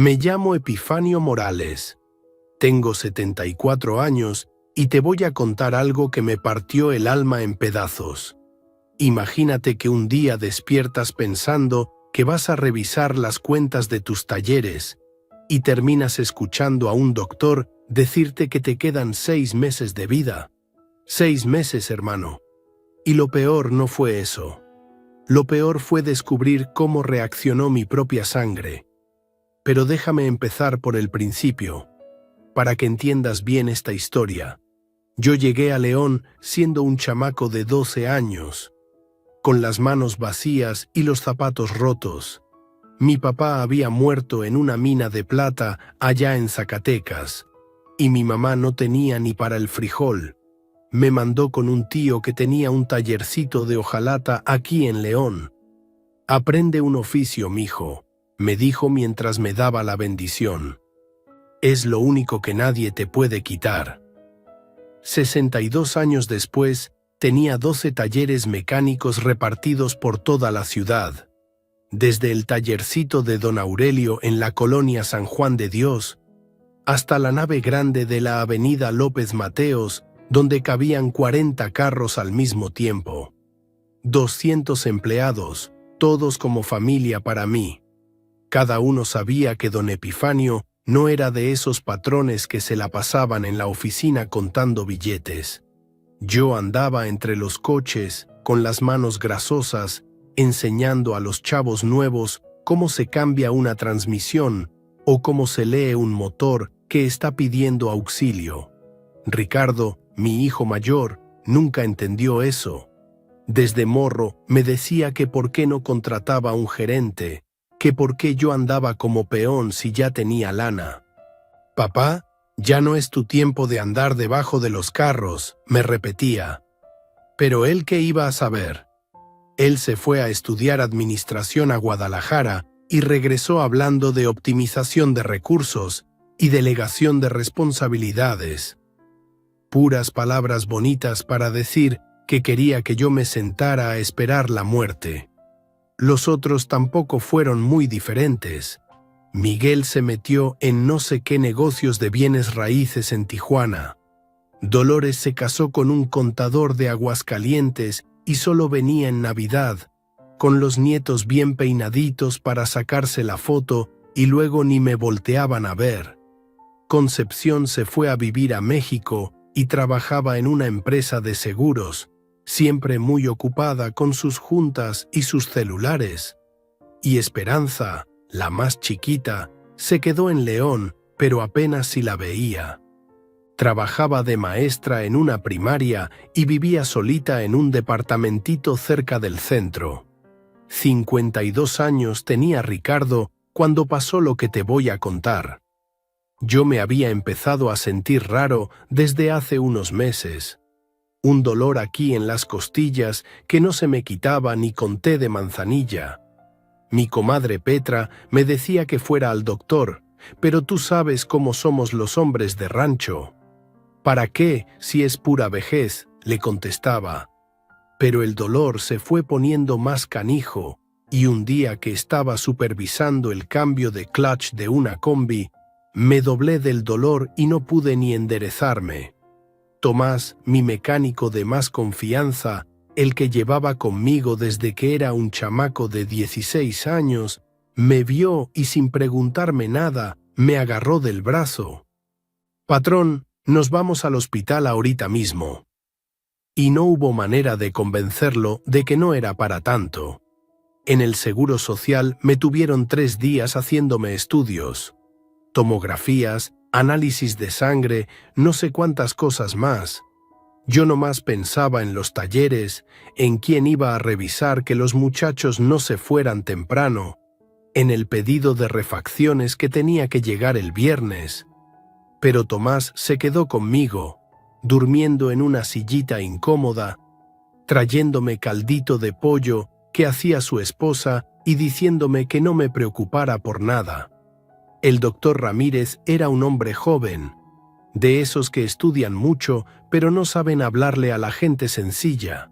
Me llamo Epifanio Morales. Tengo 74 años y te voy a contar algo que me partió el alma en pedazos. Imagínate que un día despiertas pensando que vas a revisar las cuentas de tus talleres y terminas escuchando a un doctor decirte que te quedan 6 meses de vida. 6 meses, hermano. Y lo peor no fue eso. Lo peor fue descubrir cómo reaccionó mi propia sangre. Pero déjame empezar por el principio, para que entiendas bien esta historia. Yo llegué a León siendo un chamaco de 12 años, con las manos vacías y los zapatos rotos. Mi papá había muerto en una mina de plata allá en Zacatecas, y mi mamá no tenía ni para el frijol. Me mandó con un tío que tenía un tallercito de hojalata aquí en León. «Aprende un oficio, mijo», me dijo mientras me daba la bendición. «Es lo único que nadie te puede quitar». 62 años después, tenía 12 talleres mecánicos repartidos por toda la ciudad. Desde el tallercito de Don Aurelio en la colonia San Juan de Dios, hasta la nave grande de la avenida López Mateos, donde cabían 40 carros al mismo tiempo. 200 empleados, todos como familia para mí. Cada uno sabía que don Epifanio no era de esos patrones que se la pasaban en la oficina contando billetes. Yo andaba entre los coches, con las manos grasosas, enseñando a los chavos nuevos cómo se cambia una transmisión o cómo se lee un motor que está pidiendo auxilio. Ricardo, mi hijo mayor, nunca entendió eso. Desde morro me decía que por qué no contrataba a un gerente, que por qué yo andaba como peón si ya tenía lana. «Papá, ya no es tu tiempo de andar debajo de los carros», me repetía. Pero él, ¿qué iba a saber? Él se fue a estudiar administración a Guadalajara y regresó hablando de optimización de recursos y delegación de responsabilidades. Puras palabras bonitas para decir que quería que yo me sentara a esperar la muerte. Los otros tampoco fueron muy diferentes. Miguel se metió en no sé qué negocios de bienes raíces en Tijuana. Dolores se casó con un contador de Aguascalientes y solo venía en Navidad, con los nietos bien peinaditos para sacarse la foto y luego ni me volteaban a ver. Concepción se fue a vivir a México y trabajaba en una empresa de seguros, siempre muy ocupada con sus juntas y sus celulares. Y Esperanza, la más chiquita, se quedó en León, pero apenas si la veía. Trabajaba de maestra en una primaria y vivía solita en un departamentito cerca del centro. 52 años tenía Ricardo cuando pasó lo que te voy a contar. Yo me había empezado a sentir raro desde hace unos meses. Un dolor aquí en las costillas que no se me quitaba ni con té de manzanilla. Mi comadre Petra me decía que fuera al doctor, pero tú sabes cómo somos los hombres de rancho. «¿Para qué, si es pura vejez?», le contestaba. Pero el dolor se fue poniendo más canijo, y un día que estaba supervisando el cambio de clutch de una combi, me doblé del dolor y no pude ni enderezarme. Tomás, mi mecánico de más confianza, el que llevaba conmigo desde que era un chamaco de 16 años, me vio y sin preguntarme nada, me agarró del brazo. «Patrón, nos vamos al hospital ahorita mismo». Y no hubo manera de convencerlo de que no era para tanto. En el Seguro Social me tuvieron 3 días haciéndome estudios. Tomografías, análisis de sangre, no sé cuántas cosas más. Yo nomás pensaba en los talleres, en quién iba a revisar que los muchachos no se fueran temprano, en el pedido de refacciones que tenía que llegar el viernes. Pero Tomás se quedó conmigo, durmiendo en una sillita incómoda, trayéndome caldito de pollo que hacía su esposa y diciéndome que no me preocupara por nada. El doctor Ramírez era un hombre joven, de esos que estudian mucho pero no saben hablarle a la gente sencilla.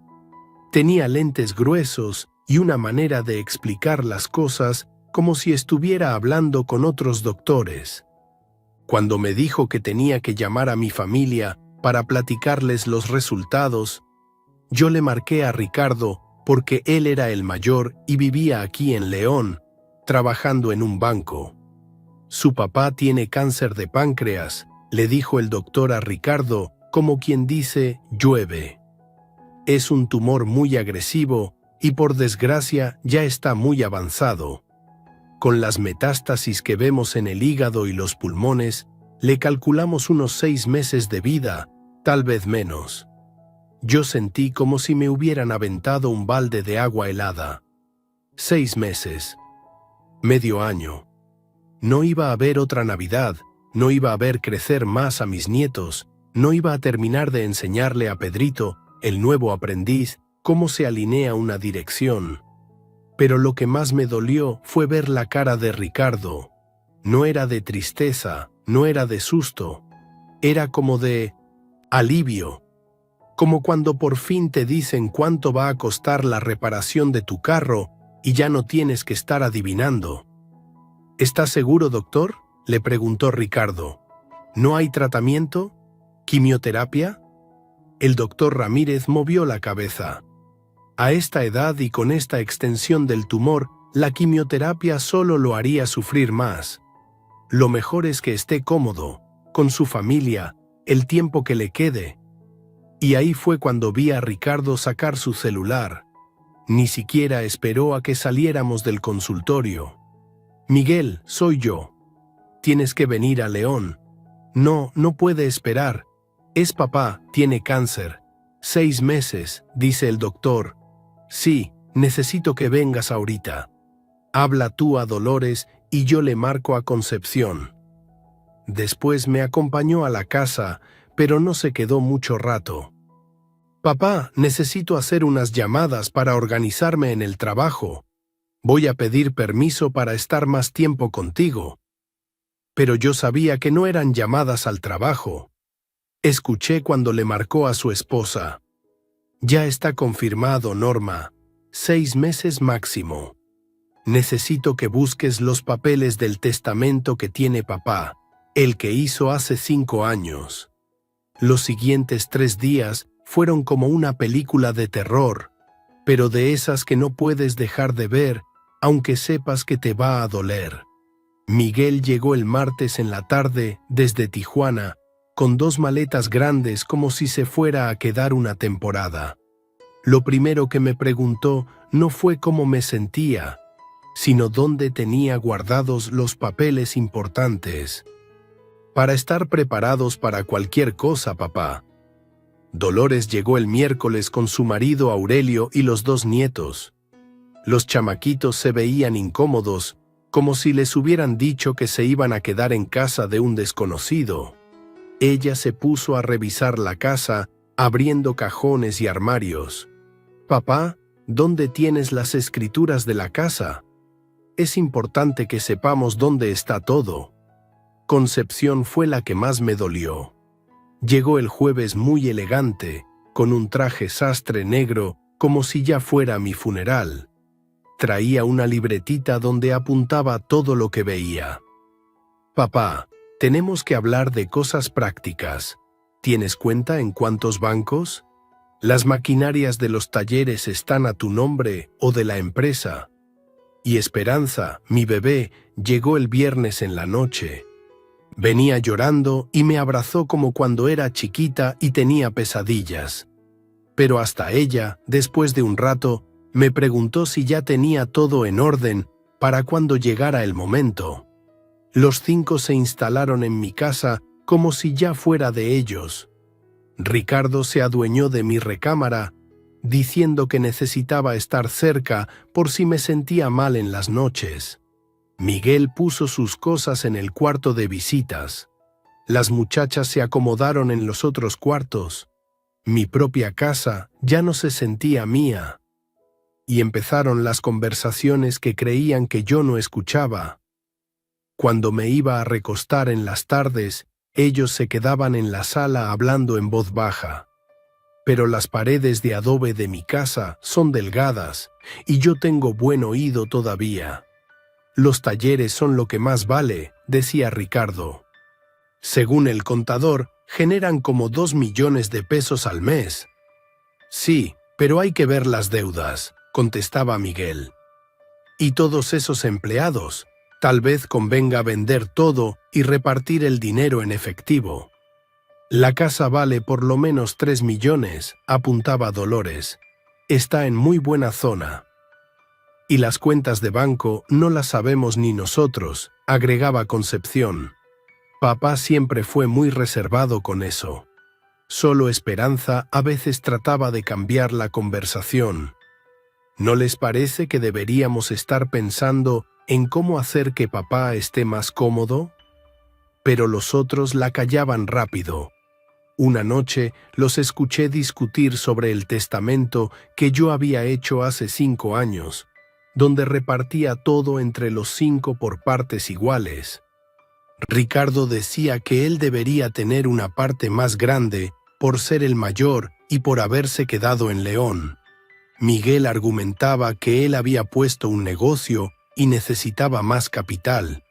Tenía lentes gruesos y una manera de explicar las cosas como si estuviera hablando con otros doctores. Cuando me dijo que tenía que llamar a mi familia para platicarles los resultados, yo le marqué a Ricardo porque él era el mayor y vivía aquí en León, trabajando en un banco. Su papá tiene cáncer de páncreas, le dijo el doctor a Ricardo, como quien dice, llueve. Es un tumor muy agresivo y por desgracia ya está muy avanzado. Con las metástasis que vemos en el hígado y los pulmones, le calculamos unos 6 meses de vida, tal vez menos. Yo sentí como si me hubieran aventado un balde de agua helada. 6 meses. Medio año. No iba a haber otra Navidad, no iba a ver crecer más a mis nietos, no iba a terminar de enseñarle a Pedrito, el nuevo aprendiz, cómo se alinea una dirección. Pero lo que más me dolió fue ver la cara de Ricardo. No era de tristeza, no era de susto, era como de alivio. Como cuando por fin te dicen cuánto va a costar la reparación de tu carro y ya no tienes que estar adivinando. ¿Estás seguro, doctor?, le preguntó Ricardo. ¿No hay tratamiento? ¿Quimioterapia? El doctor Ramírez movió la cabeza. A esta edad y con esta extensión del tumor, la quimioterapia solo lo haría sufrir más. Lo mejor es que esté cómodo, con su familia, el tiempo que le quede. Y ahí fue cuando vi a Ricardo sacar su celular. Ni siquiera esperó a que saliéramos del consultorio. Miguel, soy yo. Tienes que venir a León. No, no puede esperar. Es papá, tiene cáncer. 6 meses, dice el doctor. Sí, necesito que vengas ahorita. Habla tú a Dolores y yo le marco a Concepción. Después me acompañó a la casa, pero no se quedó mucho rato. Papá, necesito hacer unas llamadas para organizarme en el trabajo. Voy a pedir permiso para estar más tiempo contigo. Pero yo sabía que no eran llamadas al trabajo. Escuché cuando le marcó a su esposa. Ya está confirmado, Norma. 6 meses máximo. Necesito que busques los papeles del testamento que tiene papá, el que hizo hace 5 años. Los siguientes 3 días fueron como una película de terror, pero de esas que no puedes dejar de ver, aunque sepas que te va a doler. Miguel llegó el martes en la tarde desde Tijuana, con 2 maletas grandes como si se fuera a quedar una temporada. Lo primero que me preguntó no fue cómo me sentía, sino dónde tenía guardados los papeles importantes. Para estar preparados para cualquier cosa, papá. Dolores llegó el miércoles con su marido Aurelio y los 2 nietos. Los chamaquitos se veían incómodos, como si les hubieran dicho que se iban a quedar en casa de un desconocido. Ella se puso a revisar la casa, abriendo cajones y armarios. Papá, ¿dónde tienes las escrituras de la casa? Es importante que sepamos dónde está todo. Concepción fue la que más me dolió. Llegó el jueves muy elegante, con un traje sastre negro, como si ya fuera mi funeral. Traía una libretita donde apuntaba todo lo que veía. Papá, tenemos que hablar de cosas prácticas. ¿Tienes cuenta en cuántos bancos? ¿Las maquinarias de los talleres están a tu nombre o de la empresa? Y Esperanza, mi bebé, llegó el viernes en la noche. Venía llorando y me abrazó como cuando era chiquita y tenía pesadillas. Pero hasta ella, después de un rato, me preguntó si ya tenía todo en orden para cuando llegara el momento. Los 5 se instalaron en mi casa como si ya fuera de ellos. Ricardo se adueñó de mi recámara, diciendo que necesitaba estar cerca por si me sentía mal en las noches. Miguel puso sus cosas en el cuarto de visitas. Las muchachas se acomodaron en los otros cuartos. Mi propia casa ya no se sentía mía. Y empezaron las conversaciones que creían que yo no escuchaba. Cuando me iba a recostar en las tardes, ellos se quedaban en la sala hablando en voz baja. Pero las paredes de adobe de mi casa son delgadas y yo tengo buen oído todavía. Los talleres son lo que más vale, decía Ricardo. Según el contador, generan como 2 millones de pesos al mes. Sí, pero hay que ver las deudas, contestaba Miguel. Y todos esos empleados, tal vez convenga vender todo y repartir el dinero en efectivo. La casa vale por lo menos 3 millones, apuntaba Dolores. Está en muy buena zona. Y las cuentas de banco no las sabemos ni nosotros, agregaba Concepción. Papá siempre fue muy reservado con eso. Solo Esperanza a veces trataba de cambiar la conversación. ¿No les parece que deberíamos estar pensando en cómo hacer que papá esté más cómodo? Pero los otros la callaban rápido. Una noche los escuché discutir sobre el testamento que yo había hecho hace 5 años, donde repartía todo entre los 5 por partes iguales. Ricardo decía que él debería tener una parte más grande por ser el mayor y por haberse quedado en León. Miguel argumentaba que él había puesto un negocio y necesitaba más capital.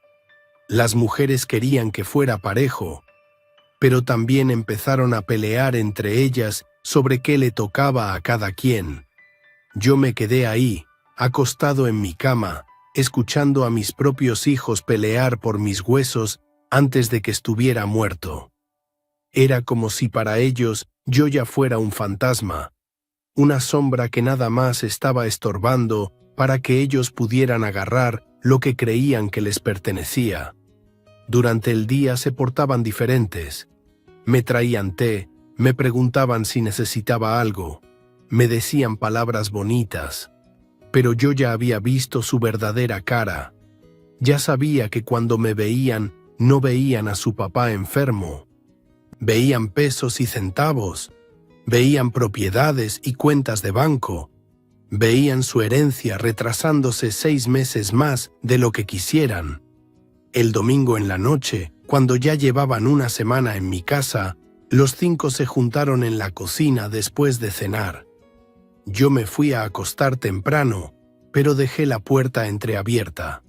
Las mujeres querían que fuera parejo, pero también empezaron a pelear entre ellas sobre qué le tocaba a cada quien. Yo me quedé ahí, acostado en mi cama, escuchando a mis propios hijos pelear por mis huesos antes de que estuviera muerto. Era como si para ellos yo ya fuera un fantasma, una sombra que nada más estaba estorbando para que ellos pudieran agarrar lo que creían que les pertenecía. Durante el día se portaban diferentes. Me traían té, me preguntaban si necesitaba algo, me decían palabras bonitas. Pero yo ya había visto su verdadera cara. Ya sabía que cuando me veían, no veían a su papá enfermo. Veían pesos y centavos. Veían propiedades y cuentas de banco. Veían su herencia retrasándose 6 meses más de lo que quisieran. El domingo en la noche, cuando ya llevaban una semana en mi casa, los 5 se juntaron en la cocina después de cenar. Yo me fui a acostar temprano, pero dejé la puerta entreabierta.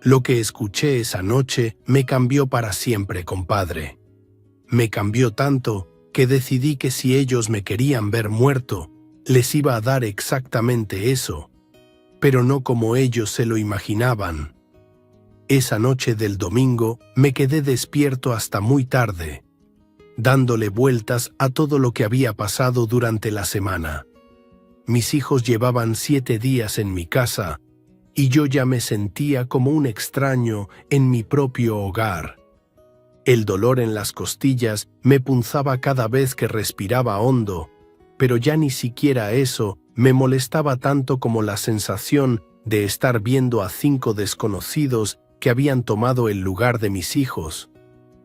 Lo que escuché esa noche me cambió para siempre, compadre. Me cambió tanto que decidí que si ellos me querían ver muerto, les iba a dar exactamente eso, pero no como ellos se lo imaginaban. Esa noche del domingo me quedé despierto hasta muy tarde, dándole vueltas a todo lo que había pasado durante la semana. Mis hijos llevaban 7 días en mi casa y yo ya me sentía como un extraño en mi propio hogar. El dolor en las costillas me punzaba cada vez que respiraba hondo, pero ya ni siquiera eso me molestaba tanto como la sensación de estar viendo a 5 desconocidos que habían tomado el lugar de mis hijos.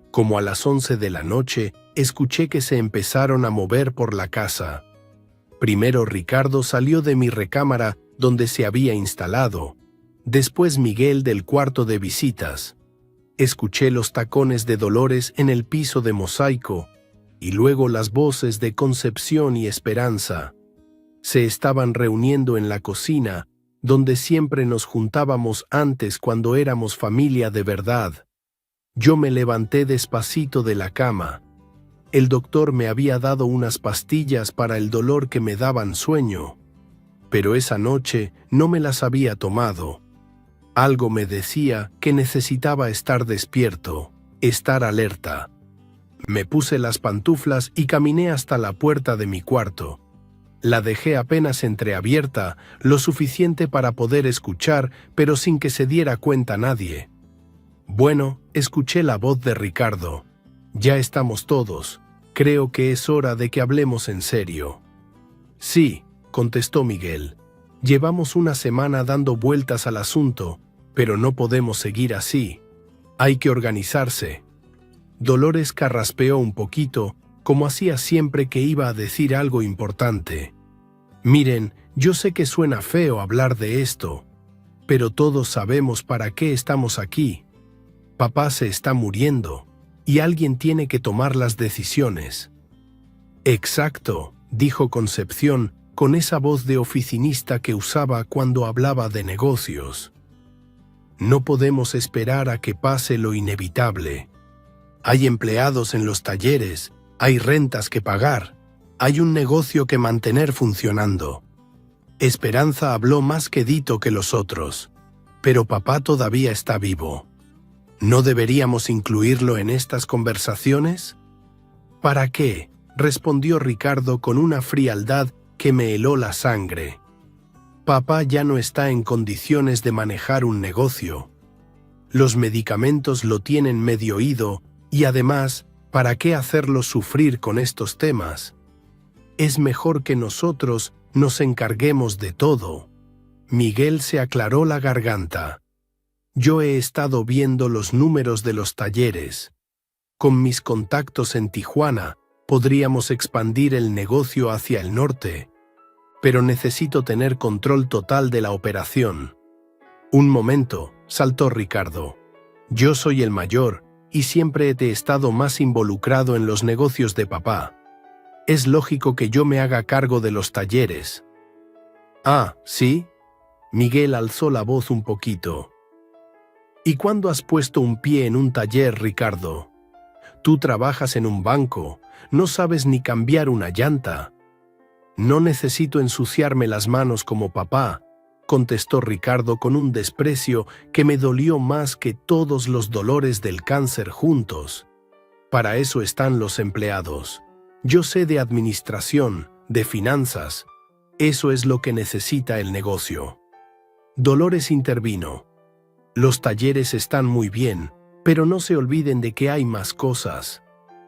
Como a las 11 de la noche, escuché que se empezaron a mover por la casa. Primero Ricardo salió de mi recámara donde se había instalado, después Miguel del cuarto de visitas. Escuché los tacones de Dolores en el piso de mosaico y luego las voces de Concepción y Esperanza. Se estaban reuniendo en la cocina, donde siempre nos juntábamos antes cuando éramos familia de verdad. Yo me levanté despacito de la cama. El doctor me había dado unas pastillas para el dolor que me daban sueño, pero esa noche no me las había tomado. Algo me decía que necesitaba estar despierto, estar alerta. Me puse las pantuflas y caminé hasta la puerta de mi cuarto. La dejé apenas entreabierta, lo suficiente para poder escuchar, pero sin que se diera cuenta nadie. Bueno, escuché la voz de Ricardo. Ya estamos todos. Creo que es hora de que hablemos en serio. Sí, contestó Miguel. Llevamos una semana dando vueltas al asunto, pero no podemos seguir así. Hay que organizarse. Dolores carraspeó un poquito, como hacía siempre que iba a decir algo importante. Miren, yo sé que suena feo hablar de esto, pero todos sabemos para qué estamos aquí. Papá se está muriendo, y alguien tiene que tomar las decisiones. Exacto, dijo Concepción, con esa voz de oficinista que usaba cuando hablaba de negocios. No podemos esperar a que pase lo inevitable. Hay empleados en los talleres, hay rentas que pagar, hay un negocio que mantener funcionando. Esperanza habló más quedito que los otros, pero papá todavía está vivo. ¿No deberíamos incluirlo en estas conversaciones? ¿Para qué?, respondió Ricardo con una frialdad que me heló la sangre. Papá ya no está en condiciones de manejar un negocio. Los medicamentos lo tienen medio oído y además, ¿para qué hacerlo sufrir con estos temas? Es mejor que nosotros nos encarguemos de todo. Miguel se aclaró la garganta. Yo he estado viendo los números de los talleres. Con mis contactos en Tijuana, podríamos expandir el negocio hacia el norte, pero necesito tener control total de la operación. Un momento, saltó Ricardo. Yo soy el mayor y siempre he estado más involucrado en los negocios de papá. Es lógico que yo me haga cargo de los talleres. Ah, ¿sí? Miguel alzó la voz un poquito. ¿Y cuándo has puesto un pie en un taller, Ricardo? Tú trabajas en un banco, no sabes ni cambiar una llanta. No necesito ensuciarme las manos como papá, contestó Ricardo con un desprecio que me dolió más que todos los dolores del cáncer juntos. Para eso están los empleados. Yo sé de administración, de finanzas. Eso es lo que necesita el negocio. Dolores intervino. Los talleres están muy bien, pero no se olviden de que hay más cosas.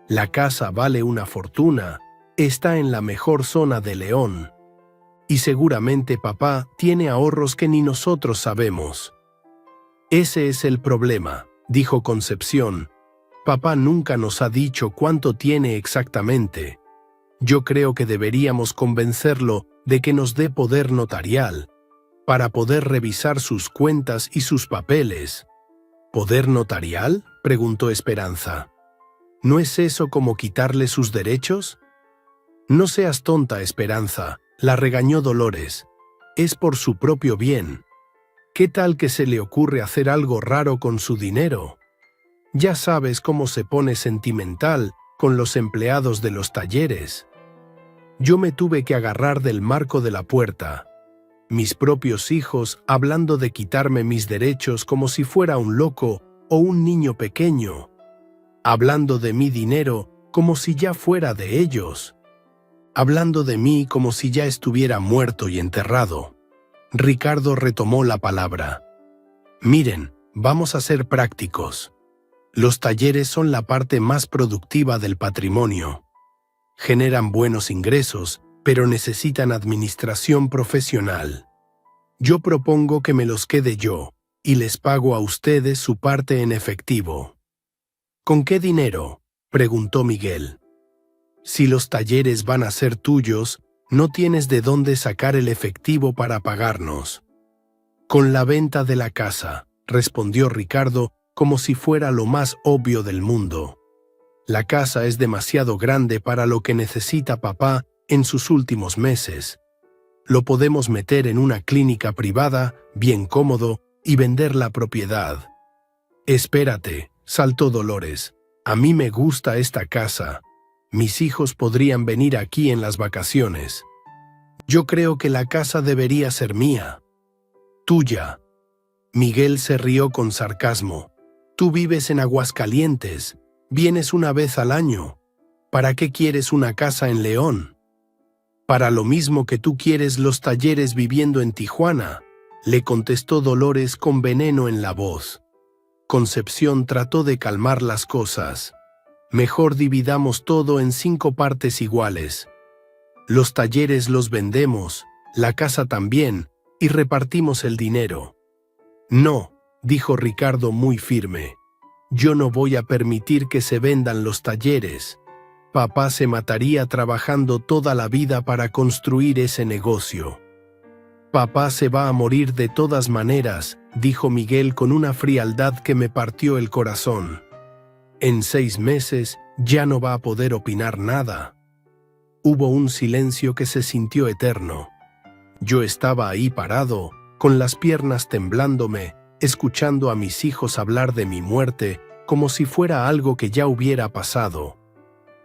La casa vale una fortuna, está en la mejor zona de León. Y seguramente papá tiene ahorros que ni nosotros sabemos. Ese es el problema, dijo Concepción. Papá nunca nos ha dicho cuánto tiene exactamente. Yo creo que deberíamos convencerlo de que nos dé poder notarial, para poder revisar sus cuentas y sus papeles. ¿Poder notarial?, preguntó Esperanza. ¿No es eso como quitarle sus derechos? No seas tonta, Esperanza, la regañó Dolores. Es por su propio bien. ¿Qué tal que se le ocurre hacer algo raro con su dinero? Ya sabes cómo se pone sentimental con los empleados de los talleres. Yo me tuve que agarrar del marco de la puerta. Mis propios hijos hablando de quitarme mis derechos como si fuera un loco o un niño pequeño. Hablando de mi dinero como si ya fuera de ellos. Hablando de mí como si ya estuviera muerto y enterrado. Ricardo retomó la palabra. Miren, vamos a ser prácticos. Los talleres son la parte más productiva del patrimonio. Generan buenos ingresos, pero necesitan administración profesional. Yo propongo que me los quede yo, y les pago a ustedes su parte en efectivo. ¿Con qué dinero?, preguntó Miguel. Si los talleres van a ser tuyos, no tienes de dónde sacar el efectivo para pagarnos. Con la venta de la casa, respondió Ricardo como si fuera lo más obvio del mundo. La casa es demasiado grande para lo que necesita papá en sus últimos meses. Lo podemos meter en una clínica privada, bien cómodo, y vender la propiedad. Espérate, saltó Dolores. A mí me gusta esta casa. Mis hijos podrían venir aquí en las vacaciones. Yo creo que la casa debería ser mía. Tuya. Miguel se rió con sarcasmo. Tú vives en Aguascalientes. Vienes una vez al año. ¿Para qué quieres una casa en León? Para lo mismo que tú quieres los talleres viviendo en Tijuana, le contestó Dolores con veneno en la voz. Concepción trató de calmar las cosas. Mejor dividamos todo en 5 partes iguales. Los talleres los vendemos, la casa también, y repartimos el dinero. No, dijo Ricardo muy firme. Yo no voy a permitir que se vendan los talleres. Papá se mataría trabajando toda la vida para construir ese negocio. Papá se va a morir de todas maneras, dijo Miguel con una frialdad que me partió el corazón. En 6 meses ya no va a poder opinar nada. Hubo un silencio que se sintió eterno. Yo estaba ahí parado, con las piernas temblándome, escuchando a mis hijos hablar de mi muerte como si fuera algo que ya hubiera pasado,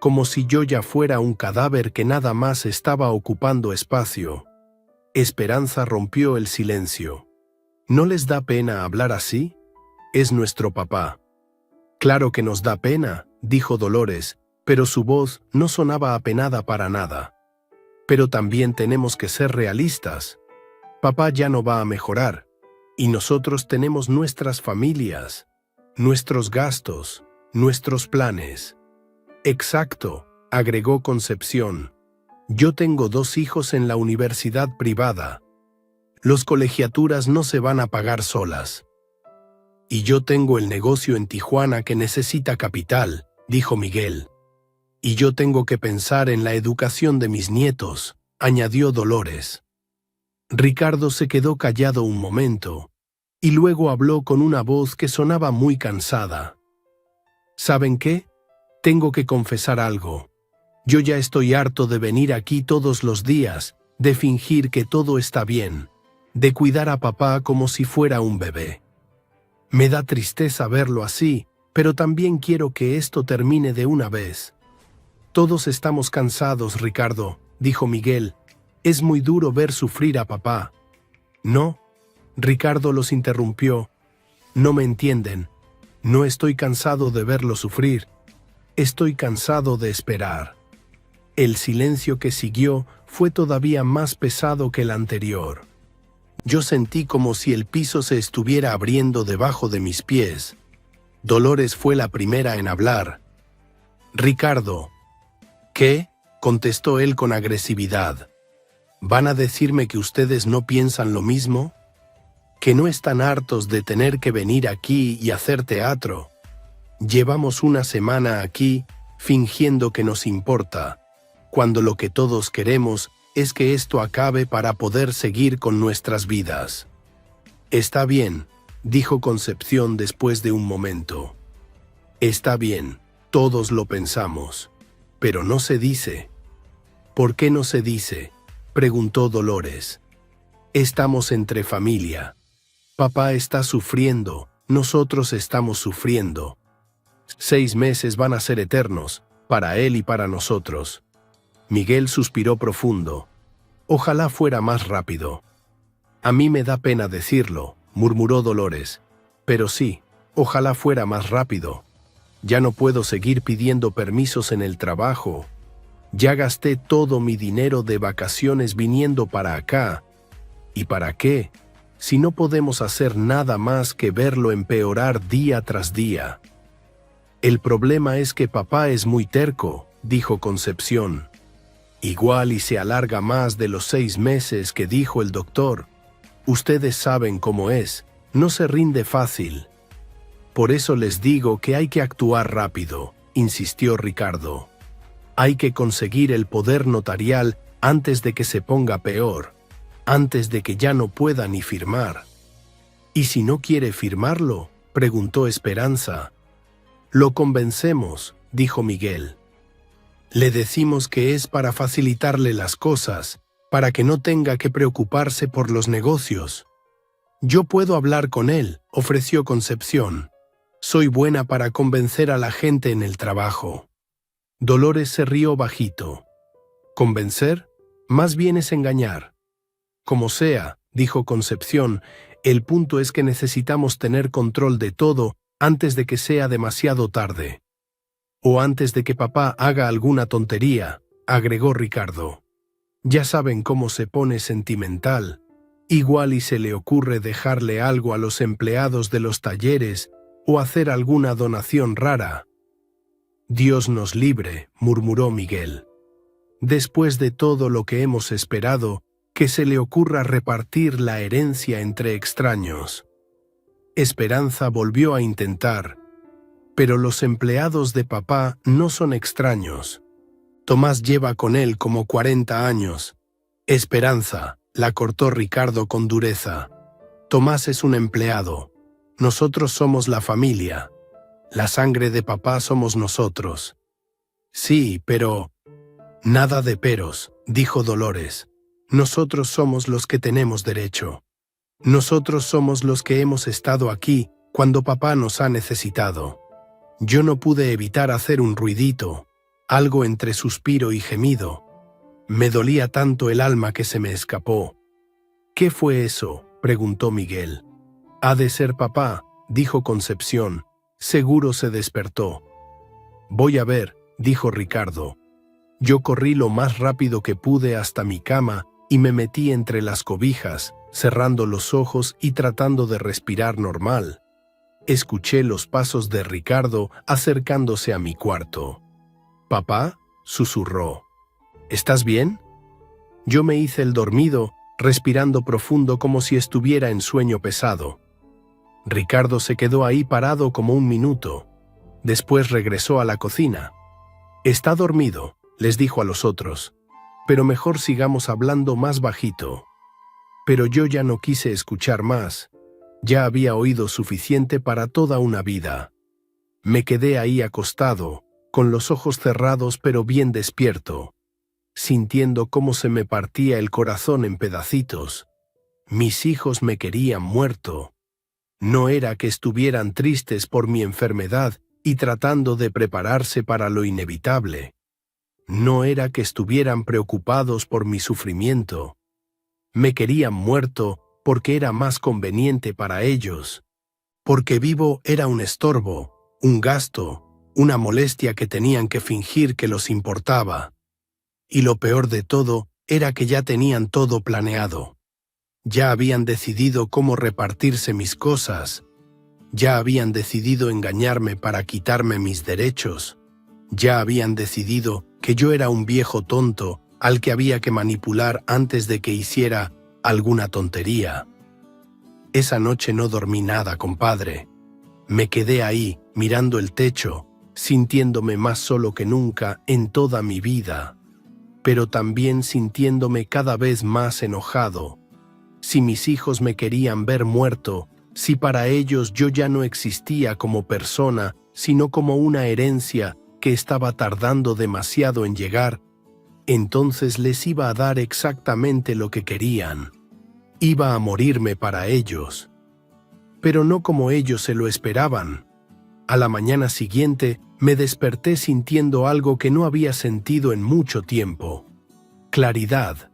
como si yo ya fuera un cadáver que nada más estaba ocupando espacio. Esperanza rompió el silencio. ¿No les da pena hablar así? Es nuestro papá. Claro que nos da pena, dijo Dolores, pero su voz no sonaba apenada para nada. Pero también tenemos que ser realistas. Papá ya no va a mejorar, y nosotros tenemos nuestras familias, nuestros gastos, nuestros planes. Exacto, agregó Concepción. Yo tengo 2 hijos en la universidad privada. Los colegiaturas no se van a pagar solas. Y yo tengo el negocio en Tijuana que necesita capital, dijo Miguel. Y yo tengo que pensar en la educación de mis nietos, añadió Dolores. Ricardo se quedó callado un momento, y luego habló con una voz que sonaba muy cansada. ¿Saben qué? Tengo que confesar algo. Yo ya estoy harto de venir aquí todos los días, de fingir que todo está bien, de cuidar a papá como si fuera un bebé. Me da tristeza verlo así, pero también quiero que esto termine de una vez. Todos estamos cansados, Ricardo, dijo Miguel. Es muy duro ver sufrir a papá. No, Ricardo los interrumpió. No me entienden. No estoy cansado de verlo sufrir. Estoy cansado de esperar. El silencio que siguió fue todavía más pesado que el anterior. Yo sentí como si el piso se estuviera abriendo debajo de mis pies. Dolores fue la primera en hablar. Ricardo. ¿Qué? Contestó él con agresividad. ¿Van a decirme que ustedes no piensan lo mismo? ¿Que no están hartos de tener que venir aquí y hacer teatro? Llevamos una semana aquí fingiendo que nos importa, cuando lo que todos queremos es que esto acabe para poder seguir con nuestras vidas. Está bien, dijo Concepción después de un momento. Está bien, todos lo pensamos, pero no se dice. ¿Por qué no se dice?, preguntó Dolores. Estamos entre familia. Papá está sufriendo, nosotros estamos sufriendo. 6 meses van a ser eternos, para él y para nosotros. Miguel suspiró profundo. Ojalá fuera más rápido. A mí me da pena decirlo, murmuró Dolores. Pero sí, ojalá fuera más rápido. Ya no puedo seguir pidiendo permisos en el trabajo. Ya gasté todo mi dinero de vacaciones viniendo para acá. ¿Y para qué? Si no podemos hacer nada más que verlo empeorar día tras día. El problema es que papá es muy terco, dijo Concepción. Igual y se alarga más de los 6 meses que dijo el doctor. Ustedes saben cómo es, no se rinde fácil. Por eso les digo que hay que actuar rápido, insistió Ricardo. Hay que conseguir el poder notarial antes de que se ponga peor, antes de que ya no pueda ni firmar. ¿Y si no quiere firmarlo?, preguntó Esperanza. Lo convencemos, dijo Miguel. Le decimos que es para facilitarle las cosas, para que no tenga que preocuparse por los negocios. Yo puedo hablar con él, ofreció Concepción. Soy buena para convencer a la gente en el trabajo. Dolores se rió bajito. ¿Convencer? Más bien es engañar. Como sea, dijo Concepción, el punto es que necesitamos tener control de todo antes de que sea demasiado tarde. O antes de que papá haga alguna tontería, agregó Ricardo. Ya saben cómo se pone sentimental. Igual y se le ocurre dejarle algo a los empleados de los talleres o hacer alguna donación rara. Dios nos libre, murmuró Miguel. Después de todo lo que hemos esperado, que se le ocurra repartir la herencia entre extraños. Esperanza volvió a intentar. Pero los empleados de papá no son extraños. Tomás lleva con él como 40 años. Esperanza, la cortó Ricardo con dureza. Tomás es un empleado. Nosotros somos la familia. La sangre de papá somos nosotros. Sí, pero... Nada de peros, dijo Dolores. Nosotros somos los que tenemos derecho. Nosotros somos los que hemos estado aquí cuando papá nos ha necesitado. Yo no pude evitar hacer un ruidito, algo entre suspiro y gemido. Me dolía tanto el alma que se me escapó. «¿Qué fue eso?», preguntó Miguel. «Ha de ser papá», dijo Concepción. Seguro se despertó. «Voy a ver», dijo Ricardo. Yo corrí lo más rápido que pude hasta mi cama y me metí entre las cobijas, cerrando los ojos y tratando de respirar normal. Escuché los pasos de Ricardo acercándose a mi cuarto. «¿Papá?», susurró. «¿Estás bien?». Yo me hice el dormido, respirando profundo como si estuviera en sueño pesado. Ricardo se quedó ahí parado como un minuto. Después regresó a la cocina. «Está dormido», les dijo a los otros, «pero mejor sigamos hablando más bajito». Pero yo ya no quise escuchar más. Ya había oído suficiente para toda una vida. Me quedé ahí acostado, con los ojos cerrados pero bien despierto, sintiendo cómo se me partía el corazón en pedacitos. Mis hijos me querían muerto. No era que estuvieran tristes por mi enfermedad y tratando de prepararse para lo inevitable. No era que estuvieran preocupados por mi sufrimiento. Me querían muerto porque era más conveniente para ellos. Porque vivo era un estorbo, un gasto, una molestia que tenían que fingir que los importaba. Y lo peor de todo era que ya tenían todo planeado. Ya habían decidido cómo repartirse mis cosas. Ya habían decidido engañarme para quitarme mis derechos. Ya habían decidido que yo era un viejo tonto al que había que manipular antes de que hiciera alguna tontería. Esa noche no dormí nada, compadre. Me quedé ahí, mirando el techo, sintiéndome más solo que nunca en toda mi vida, pero también sintiéndome cada vez más enojado. Si mis hijos me querían ver muerto, si para ellos yo ya no existía como persona, sino como una herencia que estaba tardando demasiado en llegar, entonces les iba a dar exactamente lo que querían. Iba a morirme para ellos. Pero no como ellos se lo esperaban. A la mañana siguiente me desperté sintiendo algo que no había sentido en mucho tiempo. Claridad.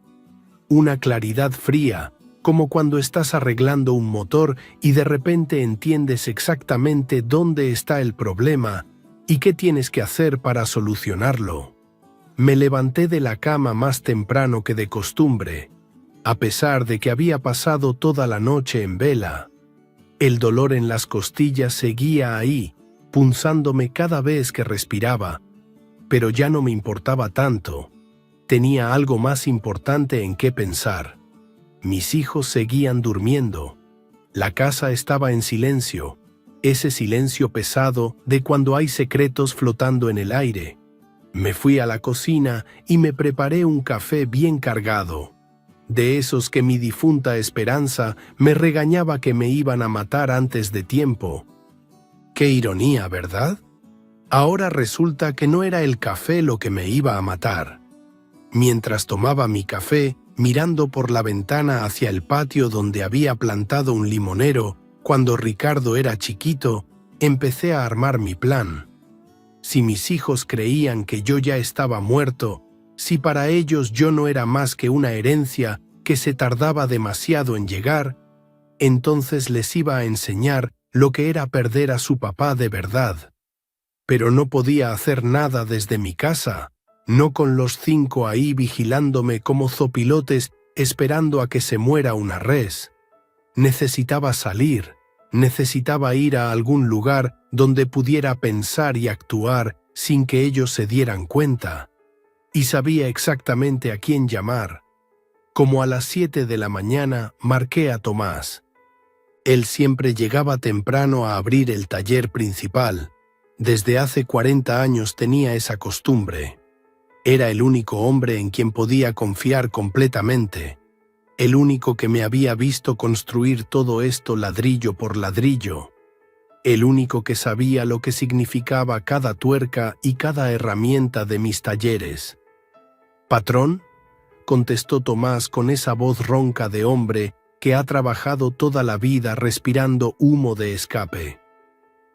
Una claridad fría, como cuando estás arreglando un motor y de repente entiendes exactamente dónde está el problema y qué tienes que hacer para solucionarlo. Me levanté de la cama más temprano que de costumbre, a pesar de que había pasado toda la noche en vela. El dolor en las costillas seguía ahí, punzándome cada vez que respiraba, pero ya no me importaba tanto. Tenía algo más importante en qué pensar. Mis hijos seguían durmiendo. La casa estaba en silencio, ese silencio pesado de cuando hay secretos flotando en el aire. Me fui a la cocina y me preparé un café bien cargado, de esos que mi difunta Esperanza me regañaba que me iban a matar antes de tiempo. Qué ironía, ¿verdad? Ahora resulta que no era el café lo que me iba a matar. Mientras tomaba mi café, mirando por la ventana hacia el patio donde había plantado un limonero, cuando Ricardo era chiquito, empecé a armar mi plan. Si mis hijos creían que yo ya estaba muerto, si para ellos yo no era más que una herencia que se tardaba demasiado en llegar, entonces les iba a enseñar lo que era perder a su papá de verdad. Pero no podía hacer nada desde mi casa, no con los 5 ahí vigilándome como zopilotes esperando a que se muera una res. Necesitaba salir, necesitaba ir a algún lugar donde pudiera pensar y actuar sin que ellos se dieran cuenta. Y sabía exactamente a quién llamar. Como a las 7 de la mañana marqué a Tomás. Él siempre llegaba temprano a abrir el taller principal. Desde hace 40 años tenía esa costumbre. Era el único hombre en quien podía confiar completamente. El único que me había visto construir todo esto ladrillo por ladrillo. El único que sabía lo que significaba cada tuerca y cada herramienta de mis talleres. «¿Patrón?», contestó Tomás con esa voz ronca de hombre que ha trabajado toda la vida respirando humo de escape.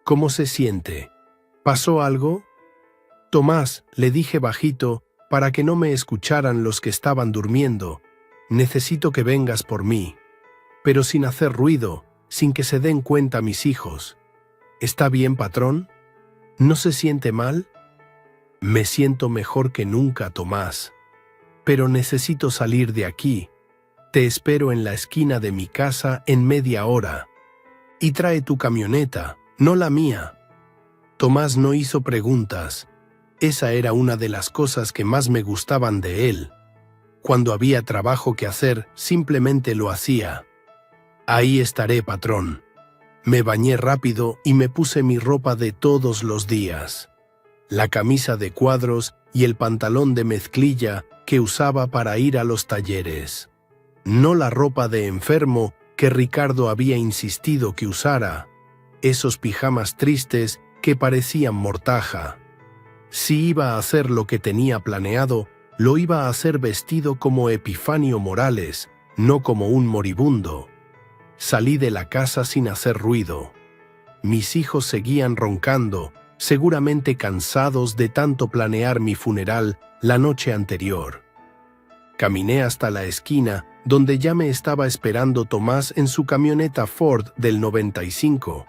¿Cómo se siente? ¿Pasó algo? Tomás, le dije bajito, para que no me escucharan los que estaban durmiendo, necesito que vengas por mí. Pero sin hacer ruido, sin que se den cuenta mis hijos. ¿Está bien, patrón? ¿No se siente mal? Me siento mejor que nunca, Tomás. Pero necesito salir de aquí. Te espero en la esquina de mi casa en media hora. Y trae tu camioneta, no la mía. Tomás no hizo preguntas. Esa era una de las cosas que más me gustaban de él. Cuando había trabajo que hacer, simplemente lo hacía. Ahí estaré, patrón. Me bañé rápido y me puse mi ropa de todos los días. La camisa de cuadros y el pantalón de mezclilla que usaba para ir a los talleres. No la ropa de enfermo que Ricardo había insistido que usara. Esos pijamas tristes que parecían mortaja. Si iba a hacer lo que tenía planeado, lo iba a hacer vestido como Epifanio Morales, no como un moribundo. Salí de la casa sin hacer ruido. Mis hijos seguían roncando, seguramente cansados de tanto planear mi funeral la noche anterior. Caminé hasta la esquina, donde ya me estaba esperando Tomás en su camioneta Ford del 95,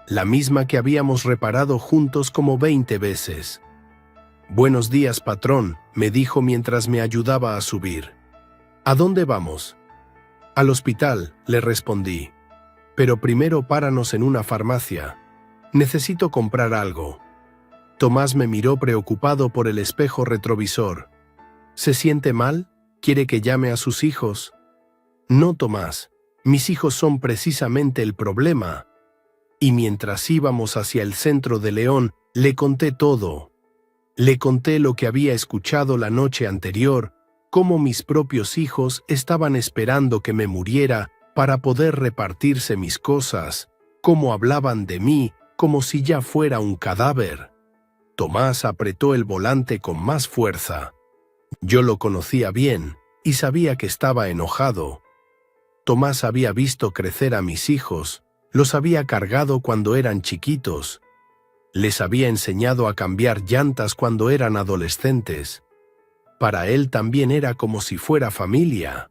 la misma que habíamos reparado juntos como 20 veces. «Buenos días, patrón», me dijo mientras me ayudaba a subir. «¿A dónde vamos?» «Al hospital», le respondí. «Pero primero páranos en una farmacia. Necesito comprar algo». Tomás me miró preocupado por el espejo retrovisor. «¿Se siente mal? ¿Quiere que llame a sus hijos?» «No, Tomás. Mis hijos son precisamente el problema». Y mientras íbamos hacia el centro de León, le conté todo. Le conté lo que había escuchado la noche anterior, cómo mis propios hijos estaban esperando que me muriera para poder repartirse mis cosas, cómo hablaban de mí como si ya fuera un cadáver. Tomás apretó el volante con más fuerza. Yo lo conocía bien y sabía que estaba enojado. Tomás había visto crecer a mis hijos, los había cargado cuando eran chiquitos. Les había enseñado a cambiar llantas cuando eran adolescentes. Para él también era como si fuera familia.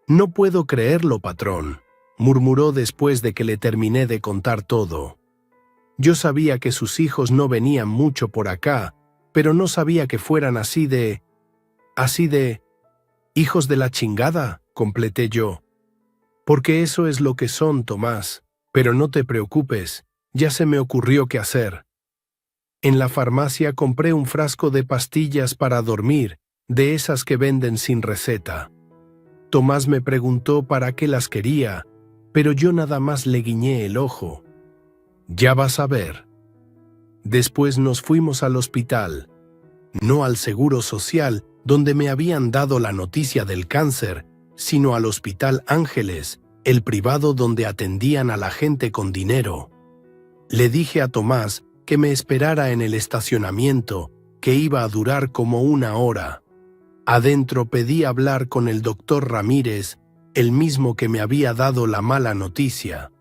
«No puedo creerlo, patrón», murmuró después de que le terminé de contar todo. Yo sabía que sus hijos no venían mucho por acá, pero no sabía que fueran así de... «Hijos de la chingada», completé yo. «Porque eso es lo que son, Tomás, pero no te preocupes. Ya se me ocurrió qué hacer. En la farmacia compré un frasco de pastillas para dormir, de esas que venden sin receta. Tomás me preguntó para qué las quería, pero yo nada más le guiñé el ojo. Ya vas a ver. Después nos fuimos al hospital, no al Seguro Social, donde me habían dado la noticia del cáncer, sino al Hospital Ángeles, el privado donde atendían a la gente con dinero. Le dije a Tomás que me esperara en el estacionamiento, que iba a durar como 1 hora. Adentro pedí hablar con el doctor Ramírez, el mismo que me había dado la mala noticia.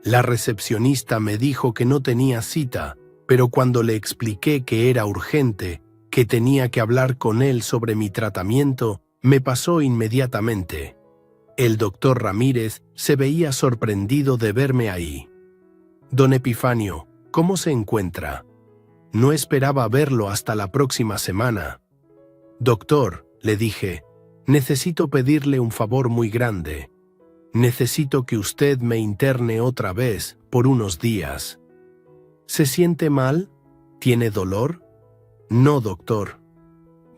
La recepcionista me dijo que no tenía cita, pero cuando le expliqué que era urgente, que tenía que hablar con él sobre mi tratamiento, me pasó inmediatamente. El doctor Ramírez se veía sorprendido de verme ahí. «Don Epifanio, ¿cómo se encuentra? No esperaba verlo hasta la próxima semana». «Doctor», le dije, «necesito pedirle un favor muy grande. Necesito que usted me interne otra vez por unos días». «¿Se siente mal? ¿Tiene dolor?» «No, doctor».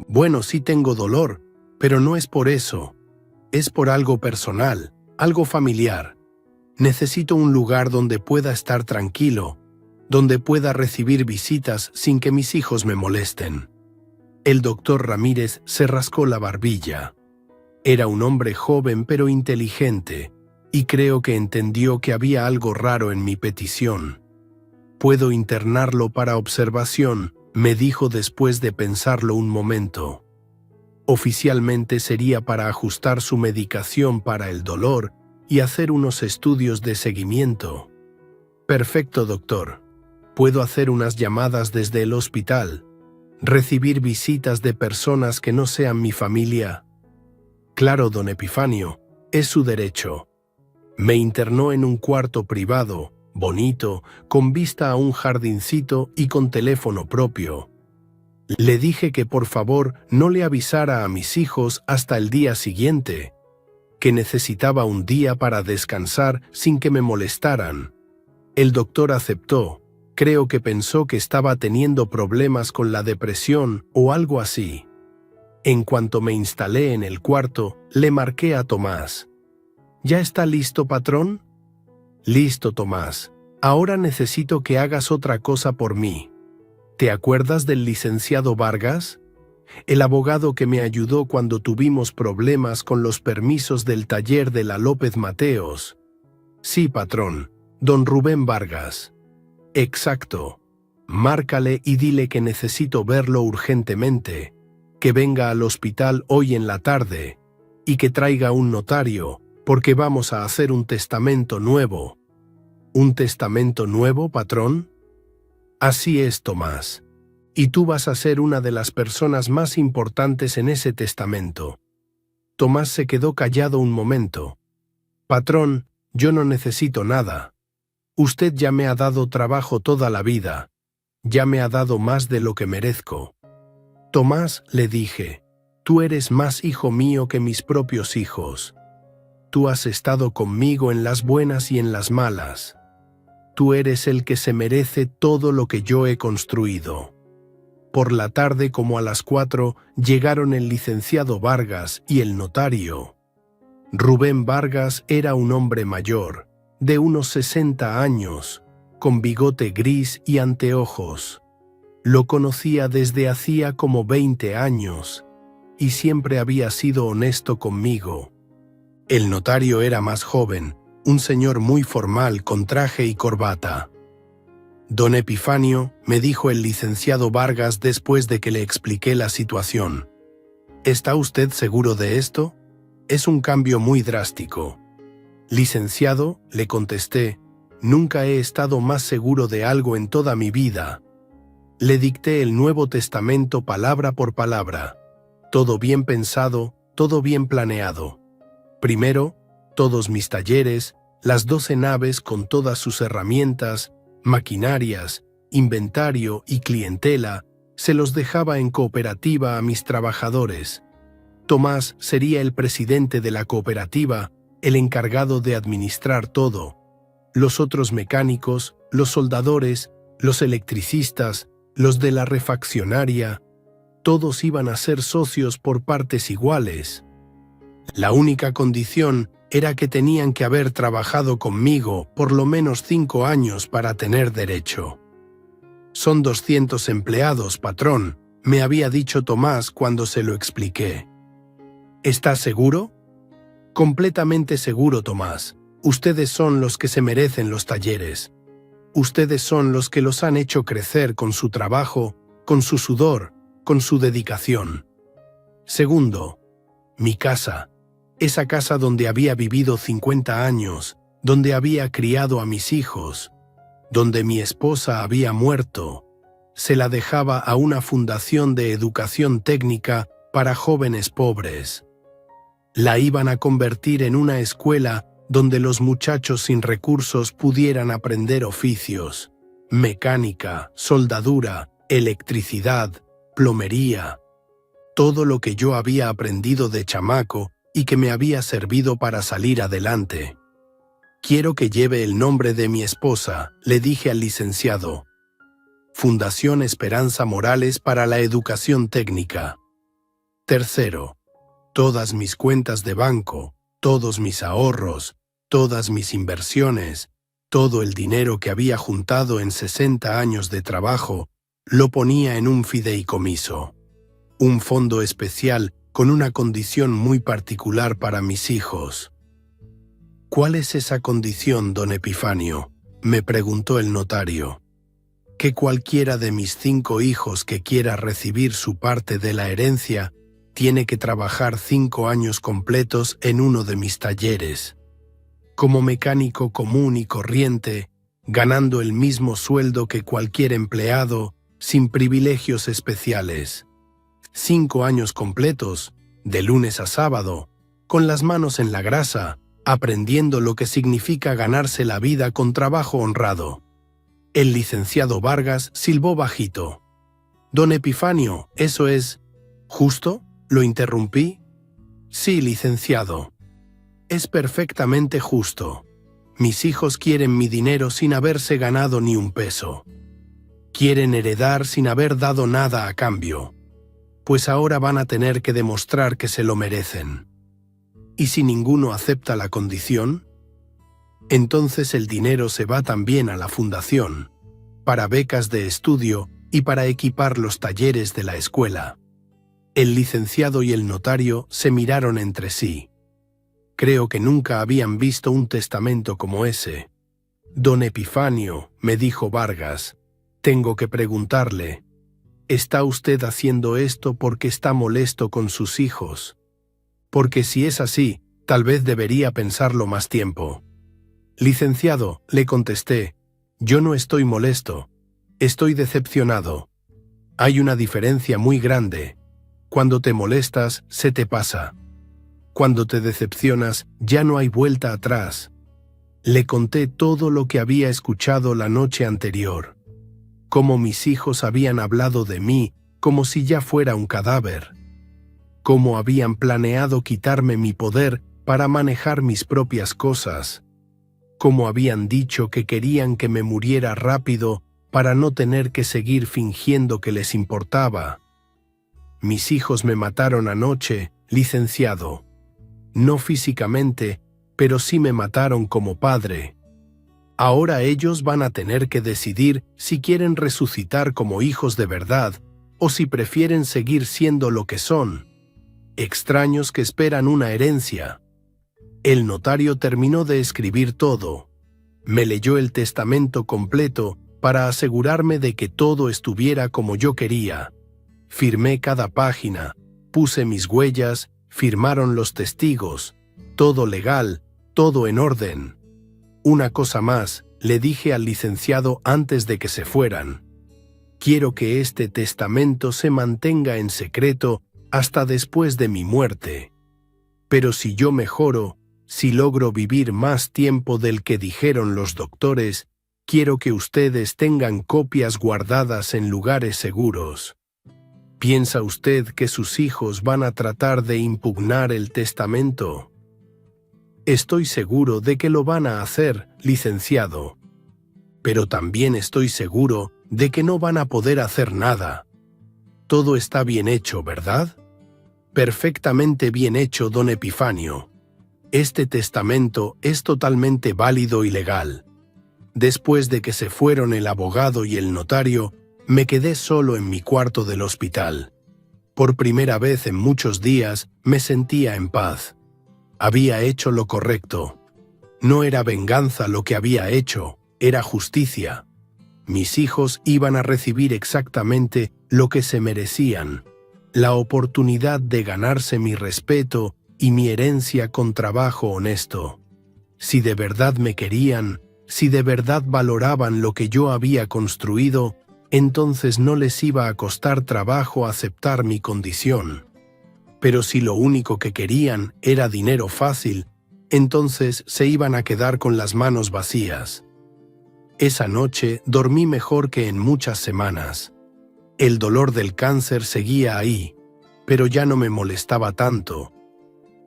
«Bueno, sí tengo dolor, pero no es por eso. Es por algo personal, algo familiar. Necesito un lugar donde pueda estar tranquilo, donde pueda recibir visitas sin que mis hijos me molesten». El doctor Ramírez se rascó la barbilla. Era un hombre joven pero inteligente, y creo que entendió que había algo raro en mi petición. «Puedo internarlo para observación», me dijo después de pensarlo un momento. Oficialmente sería para ajustar su medicación para el dolor y hacer unos estudios de seguimiento. Perfecto, doctor. Puedo hacer unas llamadas desde el hospital, recibir visitas de personas que no sean mi familia. Claro, don Epifanio, es su derecho. Me internó en un cuarto privado, bonito, con vista a un jardincito y con teléfono propio. Le dije que por favor no le avisara a mis hijos hasta el día siguiente, que necesitaba un día para descansar sin que me molestaran. El doctor aceptó. Creo que pensó que estaba teniendo problemas con la depresión o algo así. En cuanto me instalé en el cuarto, le marqué a Tomás. ¿Ya está listo, patrón? Listo, Tomás. Ahora necesito que hagas otra cosa por mí. ¿Te acuerdas del licenciado Vargas? El abogado que me ayudó cuando tuvimos problemas con los permisos del taller de la López Mateos. Sí, patrón. Don Rubén Vargas. Exacto. Márcale y dile que necesito verlo urgentemente, que venga al hospital hoy en la tarde y que traiga un notario, porque vamos a hacer un testamento nuevo. ¿Un testamento nuevo, patrón? Así es, Tomás. Y tú vas a ser una de las personas más importantes en ese testamento. Tomás se quedó callado un momento. Patrón, yo no necesito nada. Usted ya me ha dado trabajo toda la vida. Ya me ha dado más de lo que merezco. Tomás, le dije, tú eres más hijo mío que mis propios hijos. Tú has estado conmigo en las buenas y en las malas. Tú eres el que se merece todo lo que yo he construido. Por la tarde, como a las 4, llegaron el licenciado Vargas y el notario. Rubén Vargas era un hombre mayor, de unos 60 años, con bigote gris y anteojos. Lo conocía desde hacía como 20 años, y siempre había sido honesto conmigo. El notario era más joven, un señor muy formal con traje y corbata. Don Epifanio, me dijo el licenciado Vargas después de que le expliqué la situación. ¿Está usted seguro de esto? Es un cambio muy drástico. Licenciado, le contesté, nunca he estado más seguro de algo en toda mi vida. Le dicté el Nuevo Testamento palabra por palabra. Todo bien pensado, todo bien planeado. Primero, todos mis talleres, las 12 naves con todas sus herramientas, maquinarias, inventario y clientela, se los dejaba en cooperativa a mis trabajadores. Tomás sería el presidente de la cooperativa, el encargado de administrar todo. Los otros mecánicos, los soldadores, los electricistas, los de la refaccionaria, todos iban a ser socios por partes iguales. La única condición era que tenían que haber trabajado conmigo por lo menos 5 años para tener derecho. Son 200 empleados, patrón, me había dicho Tomás cuando se lo expliqué. ¿Estás seguro? Completamente seguro, Tomás. Ustedes son los que se merecen los talleres. Ustedes son los que los han hecho crecer con su trabajo, con su sudor, con su dedicación. Segundo, mi casa. Esa casa donde había vivido 50 años, donde había criado a mis hijos, donde mi esposa había muerto, se la dejaba a una fundación de educación técnica para jóvenes pobres. La iban a convertir en una escuela donde los muchachos sin recursos pudieran aprender oficios, mecánica, soldadura, electricidad, plomería, todo lo que yo había aprendido de chamaco y que me había servido para salir adelante. Quiero que lleve el nombre de mi esposa, le dije al licenciado. Fundación Esperanza Morales para la Educación Técnica. Tercero, todas mis cuentas de banco, todos mis ahorros, todas mis inversiones, todo el dinero que había juntado en 60 años de trabajo, lo ponía en un fideicomiso. Un fondo especial con una condición muy particular para mis hijos. ¿Cuál es esa condición, don Epifanio?, me preguntó el notario. Que cualquiera de mis 5 hijos que quiera recibir su parte de la herencia tiene que trabajar 5 años completos en uno de mis talleres, como mecánico común y corriente, ganando el mismo sueldo que cualquier empleado, sin privilegios especiales. 5 años completos, de lunes a sábado, con las manos en la grasa, aprendiendo lo que significa ganarse la vida con trabajo honrado. El licenciado Vargas silbó bajito. «Don Epifanio, ¿eso es justo?», lo interrumpí. «Sí, licenciado. Es perfectamente justo. Mis hijos quieren mi dinero sin haberse ganado ni un peso. Quieren heredar sin haber dado nada a cambio. Pues ahora van a tener que demostrar que se lo merecen. ¿Y si ninguno acepta la condición? Entonces el dinero se va también a la fundación, para becas de estudio y para equipar los talleres de la escuela». El licenciado y el notario se miraron entre sí. Creo que nunca habían visto un testamento como ese. «Don Epifanio», me dijo Vargas, «tengo que preguntarle, ¿está usted haciendo esto porque está molesto con sus hijos? Porque si es así, tal vez debería pensarlo más tiempo». «Licenciado», le contesté, «yo no estoy molesto, estoy decepcionado. Hay una diferencia muy grande. Cuando te molestas, se te pasa. Cuando te decepcionas, ya no hay vuelta atrás». Le conté todo lo que había escuchado la noche anterior. Cómo mis hijos habían hablado de mí como si ya fuera un cadáver. Cómo habían planeado quitarme mi poder para manejar mis propias cosas. Cómo habían dicho que querían que me muriera rápido para no tener que seguir fingiendo que les importaba. Mis hijos me mataron anoche, licenciado. No físicamente, pero sí me mataron como padre. Ahora ellos van a tener que decidir si quieren resucitar como hijos de verdad o si prefieren seguir siendo lo que son, extraños que esperan una herencia. El notario terminó de escribir todo. Me leyó el testamento completo para asegurarme de que todo estuviera como yo quería. Firmé cada página, puse mis huellas, firmaron los testigos, todo legal, todo en orden. Una cosa más, le dije al licenciado antes de que se fueran. Quiero que este testamento se mantenga en secreto hasta después de mi muerte. Pero si yo mejoro, si logro vivir más tiempo del que dijeron los doctores, quiero que ustedes tengan copias guardadas en lugares seguros. ¿Piensa usted que sus hijos van a tratar de impugnar el testamento? Estoy seguro de que lo van a hacer, licenciado. Pero también estoy seguro de que no van a poder hacer nada. Todo está bien hecho, ¿verdad? Perfectamente bien hecho, don Epifanio. Este testamento es totalmente válido y legal. Después de que se fueron el abogado y el notario, me quedé solo en mi cuarto del hospital. Por primera vez en muchos días me sentía en paz. Había hecho lo correcto. No era venganza lo que había hecho, era justicia. Mis hijos iban a recibir exactamente lo que se merecían, la oportunidad de ganarse mi respeto y mi herencia con trabajo honesto. Si de verdad me querían, si de verdad valoraban lo que yo había construido, entonces no les iba a costar trabajo aceptar mi condición. Pero si lo único que querían era dinero fácil, entonces se iban a quedar con las manos vacías. Esa noche dormí mejor que en muchas semanas. El dolor del cáncer seguía ahí, pero ya no me molestaba tanto,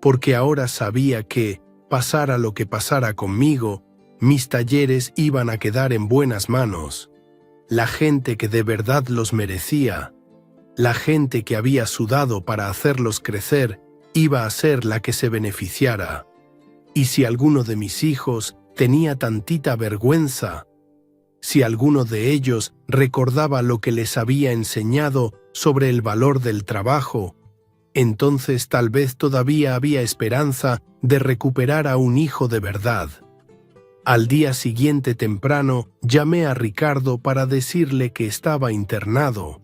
porque ahora sabía que, pasara lo que pasara conmigo, mis talleres iban a quedar en buenas manos. La gente que de verdad los merecía, la gente que había sudado para hacerlos crecer, iba a ser la que se beneficiara. Y si alguno de mis hijos tenía tantita vergüenza, si alguno de ellos recordaba lo que les había enseñado sobre el valor del trabajo, entonces tal vez todavía había esperanza de recuperar a un hijo de verdad. Al día siguiente temprano llamé a Ricardo para decirle que estaba internado.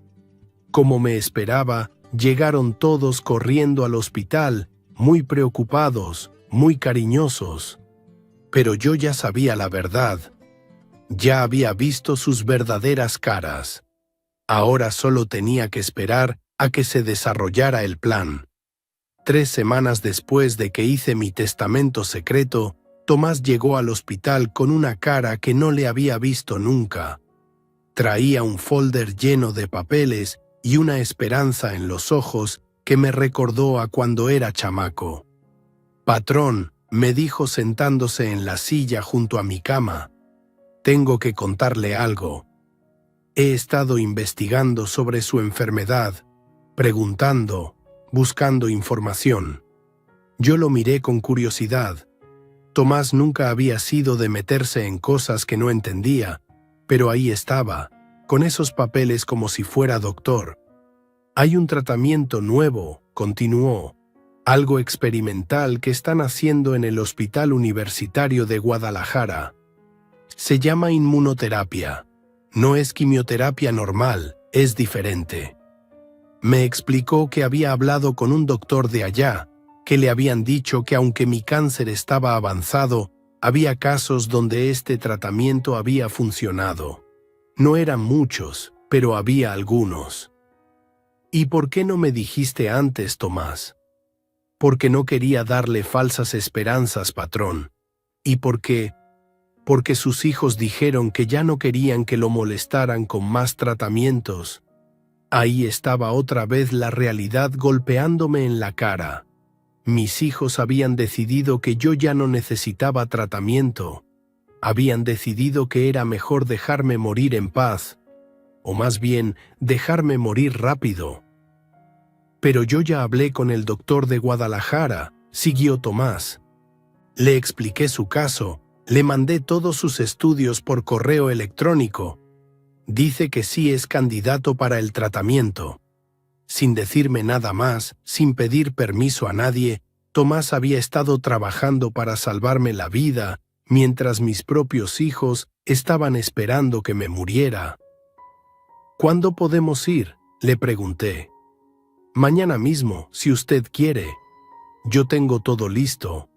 Como me esperaba, Llegaron todos corriendo al hospital, muy preocupados, muy cariñosos. Pero yo ya sabía la verdad. Ya había visto sus verdaderas caras. Ahora solo tenía que esperar a que se desarrollara el plan. 3 semanas después de que hice mi testamento secreto, Tomás llegó al hospital con una cara que no le había visto nunca. Traía un folder lleno de papeles y una esperanza en los ojos que me recordó a cuando era chamaco. «Patrón», me dijo sentándose en la silla junto a mi cama, «tengo que contarle algo. He estado investigando sobre su enfermedad, preguntando, buscando información». Yo lo miré con curiosidad. Tomás nunca había sido de meterse en cosas que no entendía, pero ahí estaba, con esos papeles como si fuera doctor. «Hay un tratamiento nuevo», continuó, «algo experimental que están haciendo en el Hospital Universitario de Guadalajara. Se llama inmunoterapia. No es quimioterapia normal, es diferente». Me explicó que había hablado con un doctor de allá, que le habían dicho que aunque mi cáncer estaba avanzado, había casos donde este tratamiento había funcionado. No eran muchos, pero había algunos. «¿Y por qué no me dijiste antes, Tomás?» «Porque no quería darle falsas esperanzas, patrón. ¿Y por qué?» «Porque sus hijos dijeron que ya no querían que lo molestaran con más tratamientos». Ahí estaba otra vez la realidad golpeándome en la cara. Mis hijos habían decidido que yo ya no necesitaba tratamiento. Habían decidido que era mejor dejarme morir en paz, o más bien, dejarme morir rápido. «Pero yo ya hablé con el doctor de Guadalajara», siguió Tomás. «Le expliqué su caso, le mandé todos sus estudios por correo electrónico. Dice que sí es candidato para el tratamiento». Sin decirme nada más, sin pedir permiso a nadie, Tomás había estado trabajando para salvarme la vida, mientras mis propios hijos estaban esperando que me muriera. «¿Cuándo podemos ir?», le pregunté. «Mañana mismo, si usted quiere. Yo tengo todo listo.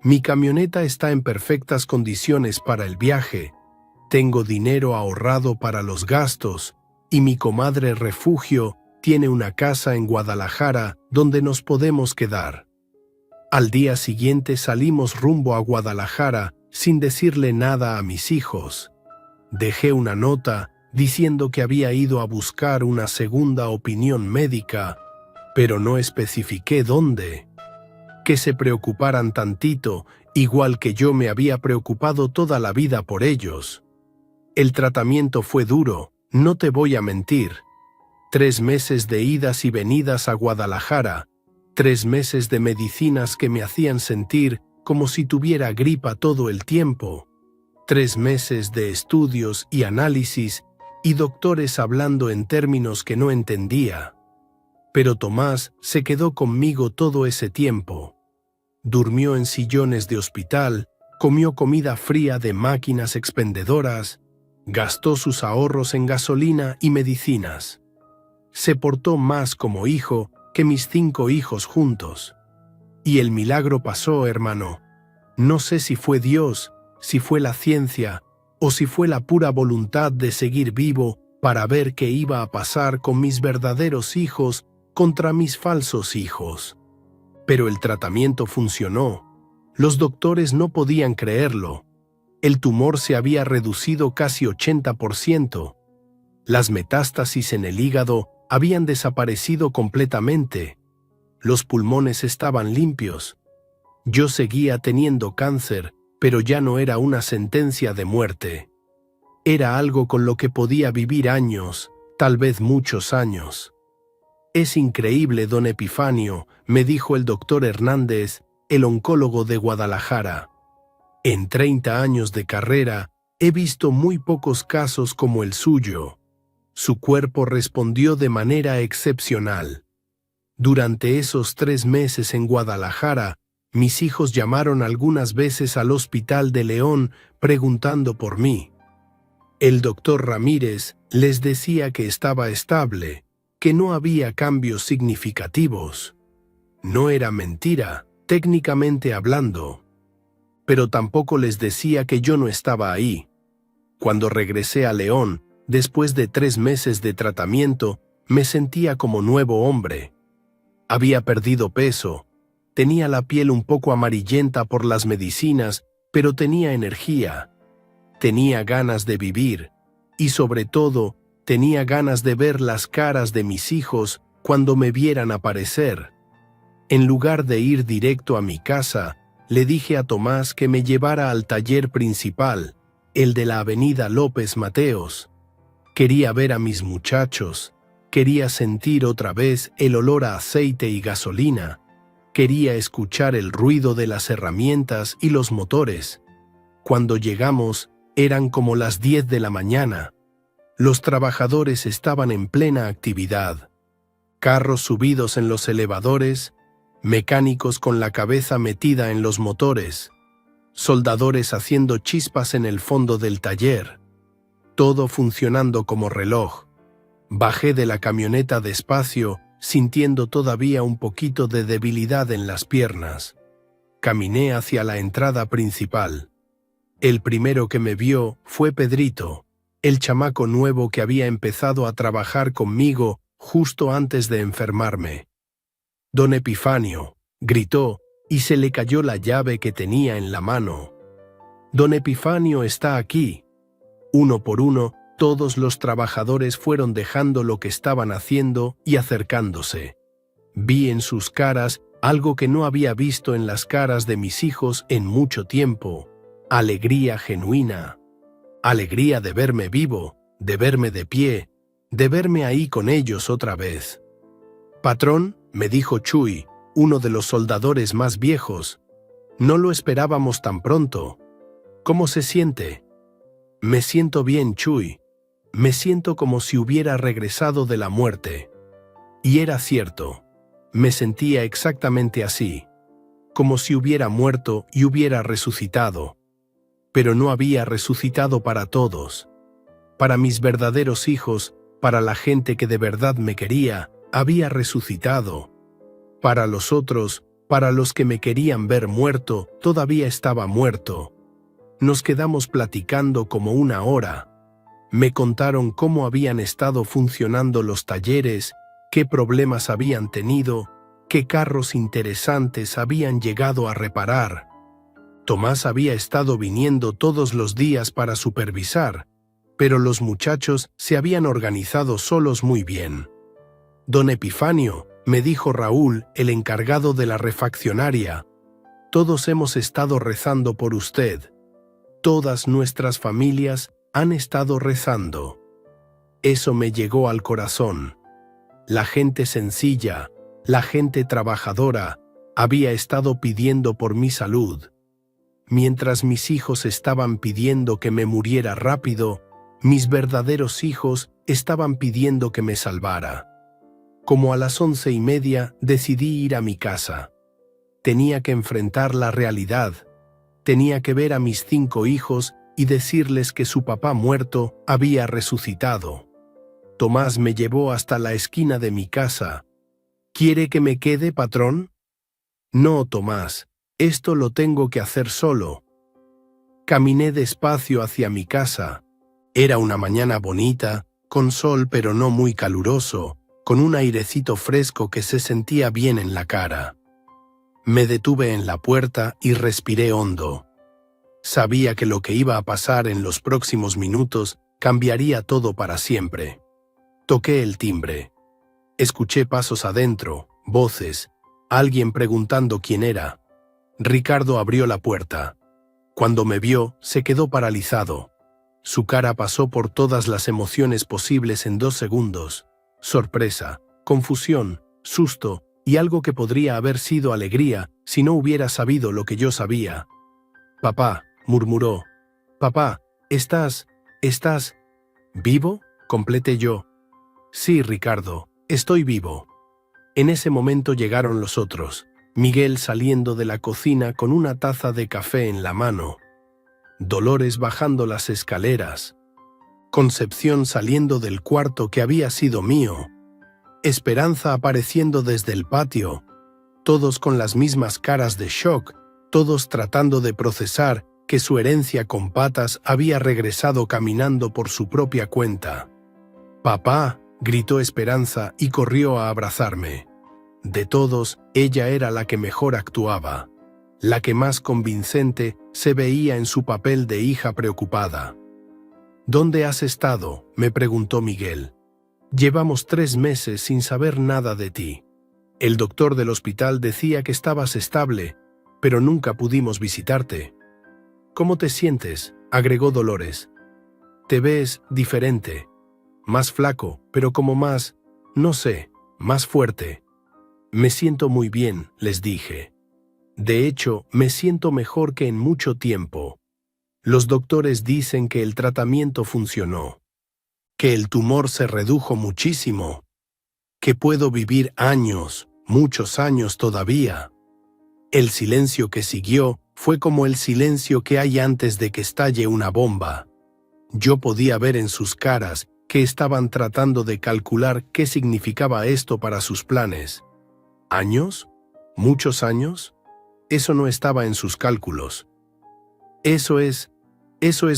Mi camioneta está en perfectas condiciones para el viaje. Tengo dinero ahorrado para los gastos, y mi comadre Refugio tiene una casa en Guadalajara donde nos podemos quedar». Al día siguiente salimos rumbo a Guadalajara sin decirle nada a mis hijos. Dejé una nota diciendo que había ido a buscar una segunda opinión médica, pero no especifiqué dónde. Que se preocuparan tantito, igual que yo me había preocupado toda la vida por ellos. El tratamiento fue duro, no te voy a mentir. 3 meses de idas y venidas a Guadalajara, 3 meses de medicinas que me hacían sentir como si tuviera gripa todo el tiempo, 3 meses de estudios y análisis y doctores hablando en términos que no entendía. Pero Tomás se quedó conmigo todo ese tiempo. Durmió en sillones de hospital, comió comida fría de máquinas expendedoras, gastó sus ahorros en gasolina y medicinas. Se portó más como hijo que mis 5 hijos juntos. Y el milagro pasó, hermano. No sé si fue Dios, si fue la ciencia, o si fue la pura voluntad de seguir vivo para ver qué iba a pasar con mis verdaderos hijos contra mis falsos hijos. Pero el tratamiento funcionó. Los doctores no podían creerlo. El tumor se había reducido casi 80%. Las metástasis en el hígado habían desaparecido completamente. Los pulmones estaban limpios. Yo seguía teniendo cáncer, pero ya no era una sentencia de muerte. Era algo con lo que podía vivir años, tal vez muchos años. «Es increíble, don Epifanio», me dijo el doctor Hernández, el oncólogo de Guadalajara. «En 30 años de carrera, he visto muy pocos casos como el suyo». Su cuerpo respondió de manera excepcional. Durante esos 3 meses en Guadalajara, mis hijos llamaron algunas veces al Hospital de León preguntando por mí. El doctor Ramírez les decía que estaba estable, que no había cambios significativos. No era mentira, técnicamente hablando. Pero tampoco les decía que yo no estaba ahí. Cuando regresé a León, después de 3 meses de tratamiento, me sentía como nuevo hombre. Había perdido peso, tenía la piel un poco amarillenta por las medicinas, pero tenía energía. Tenía ganas de vivir, y sobre todo, tenía ganas de ver las caras de mis hijos cuando me vieran aparecer. En lugar de ir directo a mi casa, le dije a Tomás que me llevara al taller principal, el de la avenida López Mateos. Quería ver a mis muchachos, quería sentir otra vez el olor a aceite y gasolina, quería escuchar el ruido de las herramientas y los motores. Cuando llegamos, eran como las 10 de la mañana. Los trabajadores estaban en plena actividad. Carros subidos en los elevadores, mecánicos con la cabeza metida en los motores, soldadores haciendo chispas en el fondo del taller, todo funcionando como reloj. Bajé de la camioneta despacio, sintiendo todavía un poquito de debilidad en las piernas. Caminé hacia la entrada principal. El primero que me vio fue Pedrito, el chamaco nuevo que había empezado a trabajar conmigo justo antes de enfermarme. «Don Epifanio», gritó, y se le cayó la llave que tenía en la mano. «Don Epifanio está aquí». Uno por uno, todos los trabajadores fueron dejando lo que estaban haciendo y acercándose. Vi en sus caras algo que no había visto en las caras de mis hijos en mucho tiempo: alegría genuina. Alegría de verme vivo, de verme de pie, de verme ahí con ellos otra vez. «Patrón», me dijo Chuy, uno de los soldadores más viejos, «no lo esperábamos tan pronto. ¿Cómo se siente?» «Me siento bien, Chuy. Me siento como si hubiera regresado de la muerte». Y era cierto. Me sentía exactamente así, como si hubiera muerto y hubiera resucitado. Pero no había resucitado para todos. Para mis verdaderos hijos, para la gente que de verdad me quería, había resucitado. Para los otros, para los que me querían ver muerto, todavía estaba muerto. Nos quedamos platicando como 1 hora. Me contaron cómo habían estado funcionando los talleres, qué problemas habían tenido, qué carros interesantes habían llegado a reparar. Tomás había estado viniendo todos los días para supervisar, pero los muchachos se habían organizado solos muy bien. «Don Epifanio», me dijo Raúl, el encargado de la refaccionaria, «todos hemos estado rezando por usted. Todas nuestras familias han estado rezando». Eso me llegó al corazón. La gente sencilla, la gente trabajadora, había estado pidiendo por mi salud. Mientras mis hijos estaban pidiendo que me muriera rápido, mis verdaderos hijos estaban pidiendo que me salvara. Como a las 11:30 decidí ir a mi casa. Tenía que enfrentar la realidad. Tenía que ver a mis 5 hijos y decirles que su papá muerto había resucitado. Tomás me llevó hasta la esquina de mi casa. «¿Quiere que me quede, patrón?» «No, Tomás, esto lo tengo que hacer solo». Caminé despacio hacia mi casa. Era una mañana bonita, con sol pero no muy caluroso, con un airecito fresco que se sentía bien en la cara. Me detuve en la puerta y respiré hondo. Sabía que lo que iba a pasar en los próximos minutos cambiaría todo para siempre. Toqué el timbre. Escuché pasos adentro, voces, alguien preguntando quién era. Ricardo abrió la puerta. Cuando me vio, se quedó paralizado. Su cara pasó por todas las emociones posibles en 2 segundos. Sorpresa, confusión, susto y algo que podría haber sido alegría si no hubiera sabido lo que yo sabía. «Papá», murmuró. «Papá, ¿estás vivo?», completé yo. «Sí, Ricardo, estoy vivo». En ese momento llegaron los otros. Miguel saliendo de la cocina con una taza de café en la mano. Dolores bajando las escaleras. Concepción saliendo del cuarto que había sido mío. Esperanza apareciendo desde el patio, todos con las mismas caras de shock, todos tratando de procesar que su herencia con patas había regresado caminando por su propia cuenta. «Papá», gritó Esperanza y corrió a abrazarme. De todos, ella era la que mejor actuaba, la que más convincente se veía en su papel de hija preocupada. «¿Dónde has estado?», me preguntó Miguel. «Llevamos 3 meses sin saber nada de ti. El doctor del hospital decía que estabas estable, pero nunca pudimos visitarte». «¿Cómo te sientes?», agregó Dolores. «Te ves diferente, más flaco, pero como más, no sé, más fuerte». «Me siento muy bien», les dije. «De hecho, me siento mejor que en mucho tiempo. Los doctores dicen que el tratamiento funcionó, que el tumor se redujo muchísimo, que puedo vivir años, muchos años todavía». El silencio que siguió fue como el silencio que hay antes de que estalle una bomba. Yo podía ver en sus caras que estaban tratando de calcular qué significaba esto para sus planes. ¿Años? ¿Muchos años? Eso no estaba en sus cálculos. Eso es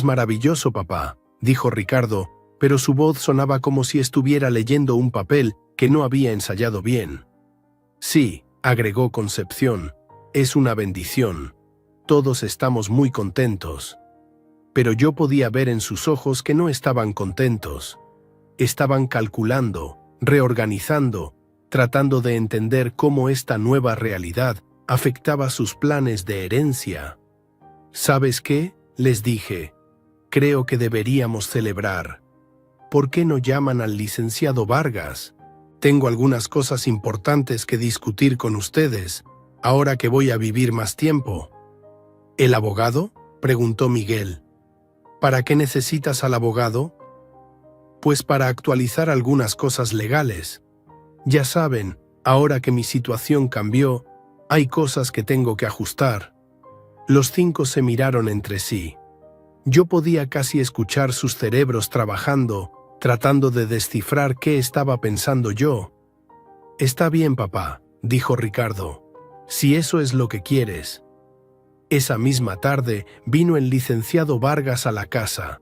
maravilloso, papá», dijo Ricardo, pero su voz sonaba como si estuviera leyendo un papel que no había ensayado bien. «Sí», agregó Concepción, «es una bendición. Todos estamos muy contentos». Pero yo podía ver en sus ojos que no estaban contentos. Estaban calculando, reorganizando, tratando de entender cómo esta nueva realidad afectaba sus planes de herencia. «¿Sabes qué?», les dije. «Creo que deberíamos celebrar. ¿Por qué no llaman al licenciado Vargas? Tengo algunas cosas importantes que discutir con ustedes, ahora que voy a vivir más tiempo». «¿El abogado?», preguntó Miguel. «¿Para qué necesitas al abogado?». «Pues para actualizar algunas cosas legales. Ya saben, ahora que mi situación cambió, hay cosas que tengo que ajustar». Los 5 se miraron entre sí. Yo podía casi escuchar sus cerebros trabajando, tratando de descifrar qué estaba pensando yo. «Está bien, papá», dijo Ricardo, «si eso es lo que quieres». Esa misma tarde vino el licenciado Vargas a la casa.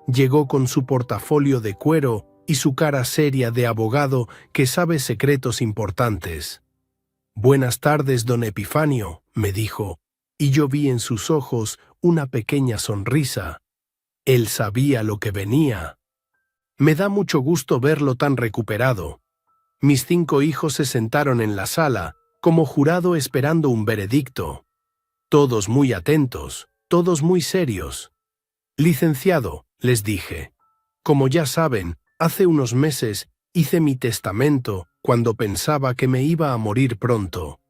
Llegó con su portafolio de cuero y su cara seria de abogado que sabe secretos importantes. «Buenas tardes, don Epifanio», me dijo, y yo vi en sus ojos una pequeña sonrisa. Él sabía lo que venía. «Me da mucho gusto verlo tan recuperado». Mis 5 hijos se sentaron en la sala, como jurado esperando un veredicto. Todos muy atentos, todos muy serios. «Licenciado», les dije, «como ya saben, hace unos meses hice mi testamento cuando pensaba que me iba a morir pronto.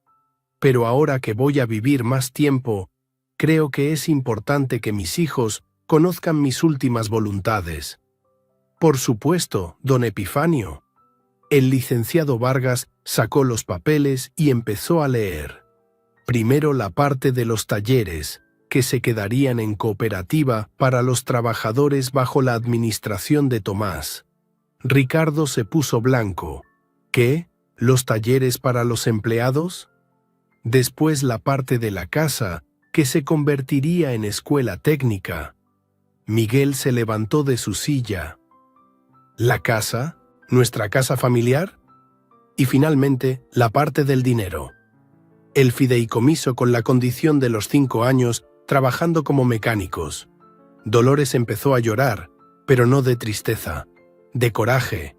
Pero ahora que voy a vivir más tiempo, creo que es importante que mis hijos conozcan mis últimas voluntades». «Por supuesto, don Epifanio». El licenciado Vargas sacó los papeles y empezó a leer. Primero la parte de los talleres, que se quedarían en cooperativa para los trabajadores bajo la administración de Tomás. Ricardo se puso blanco. ¿Qué? ¿Los talleres para los empleados? Después la parte de la casa, que se convertiría en escuela técnica. Miguel se levantó de su silla. ¿La casa? ¿Nuestra casa familiar? Y finalmente, la parte del dinero. El fideicomiso con la condición de los 5 años trabajando como mecánicos. Dolores empezó a llorar, pero no de tristeza, de coraje.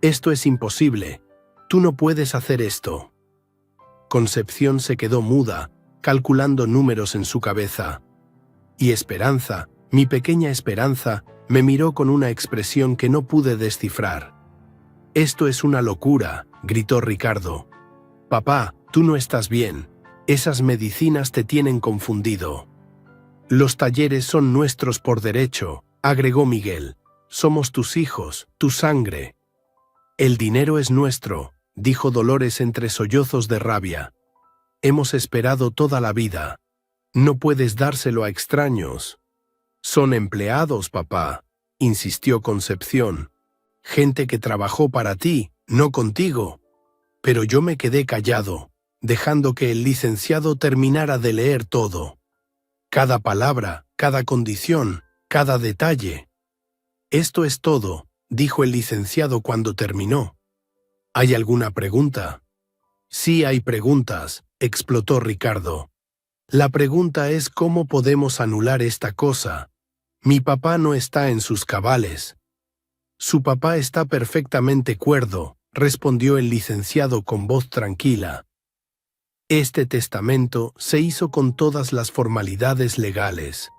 «Esto es imposible. Tú no puedes hacer esto». Concepción se quedó muda, calculando números en su cabeza. Y Esperanza, mi pequeña Esperanza, me miró con una expresión que no pude descifrar. «Esto es una locura», gritó Ricardo. «Papá, tú no estás bien. Esas medicinas te tienen confundido». «Los talleres son nuestros por derecho», agregó Miguel. «Somos tus hijos, tu sangre». «El dinero es nuestro», dijo Dolores entre sollozos de rabia. «Hemos esperado toda la vida. No puedes dárselo a extraños». «Son empleados, papá», insistió Concepción. «Gente que trabajó para ti, No contigo. Pero yo me quedé callado, dejando que el licenciado terminara de leer todo. Cada palabra, cada condición, cada detalle. Esto es todo, dijo el licenciado cuando terminó. ¿Hay alguna pregunta? Sí hay preguntas, explotó Ricardo. La pregunta es cómo podemos anular esta cosa. Mi papá no está en sus cabales. Su papá está perfectamente cuerdo, respondió el licenciado con voz tranquila. Este testamento se hizo con todas las formalidades legales.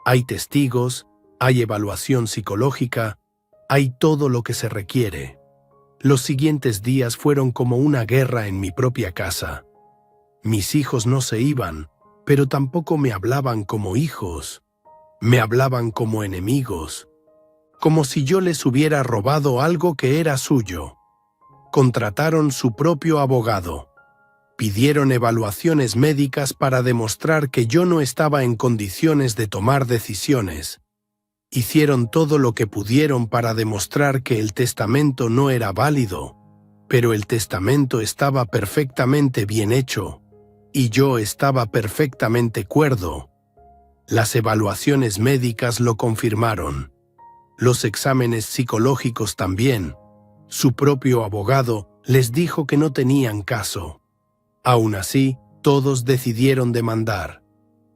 Hay testigos, hay evaluación psicológica, hay todo lo que se requiere. Los siguientes días fueron como una guerra en mi propia casa. Mis hijos no se iban, pero tampoco me hablaban como hijos. Me hablaban como enemigos, como si yo les hubiera robado algo que era suyo. Contrataron su propio abogado. Pidieron evaluaciones médicas para demostrar que yo no estaba en condiciones de tomar decisiones. Hicieron todo lo que pudieron para demostrar que el testamento no era válido, pero el testamento estaba perfectamente bien hecho, y yo estaba perfectamente cuerdo. Las evaluaciones médicas lo confirmaron. Los exámenes psicológicos también. Su propio abogado les dijo que no tenían caso. Aún así, todos decidieron demandar.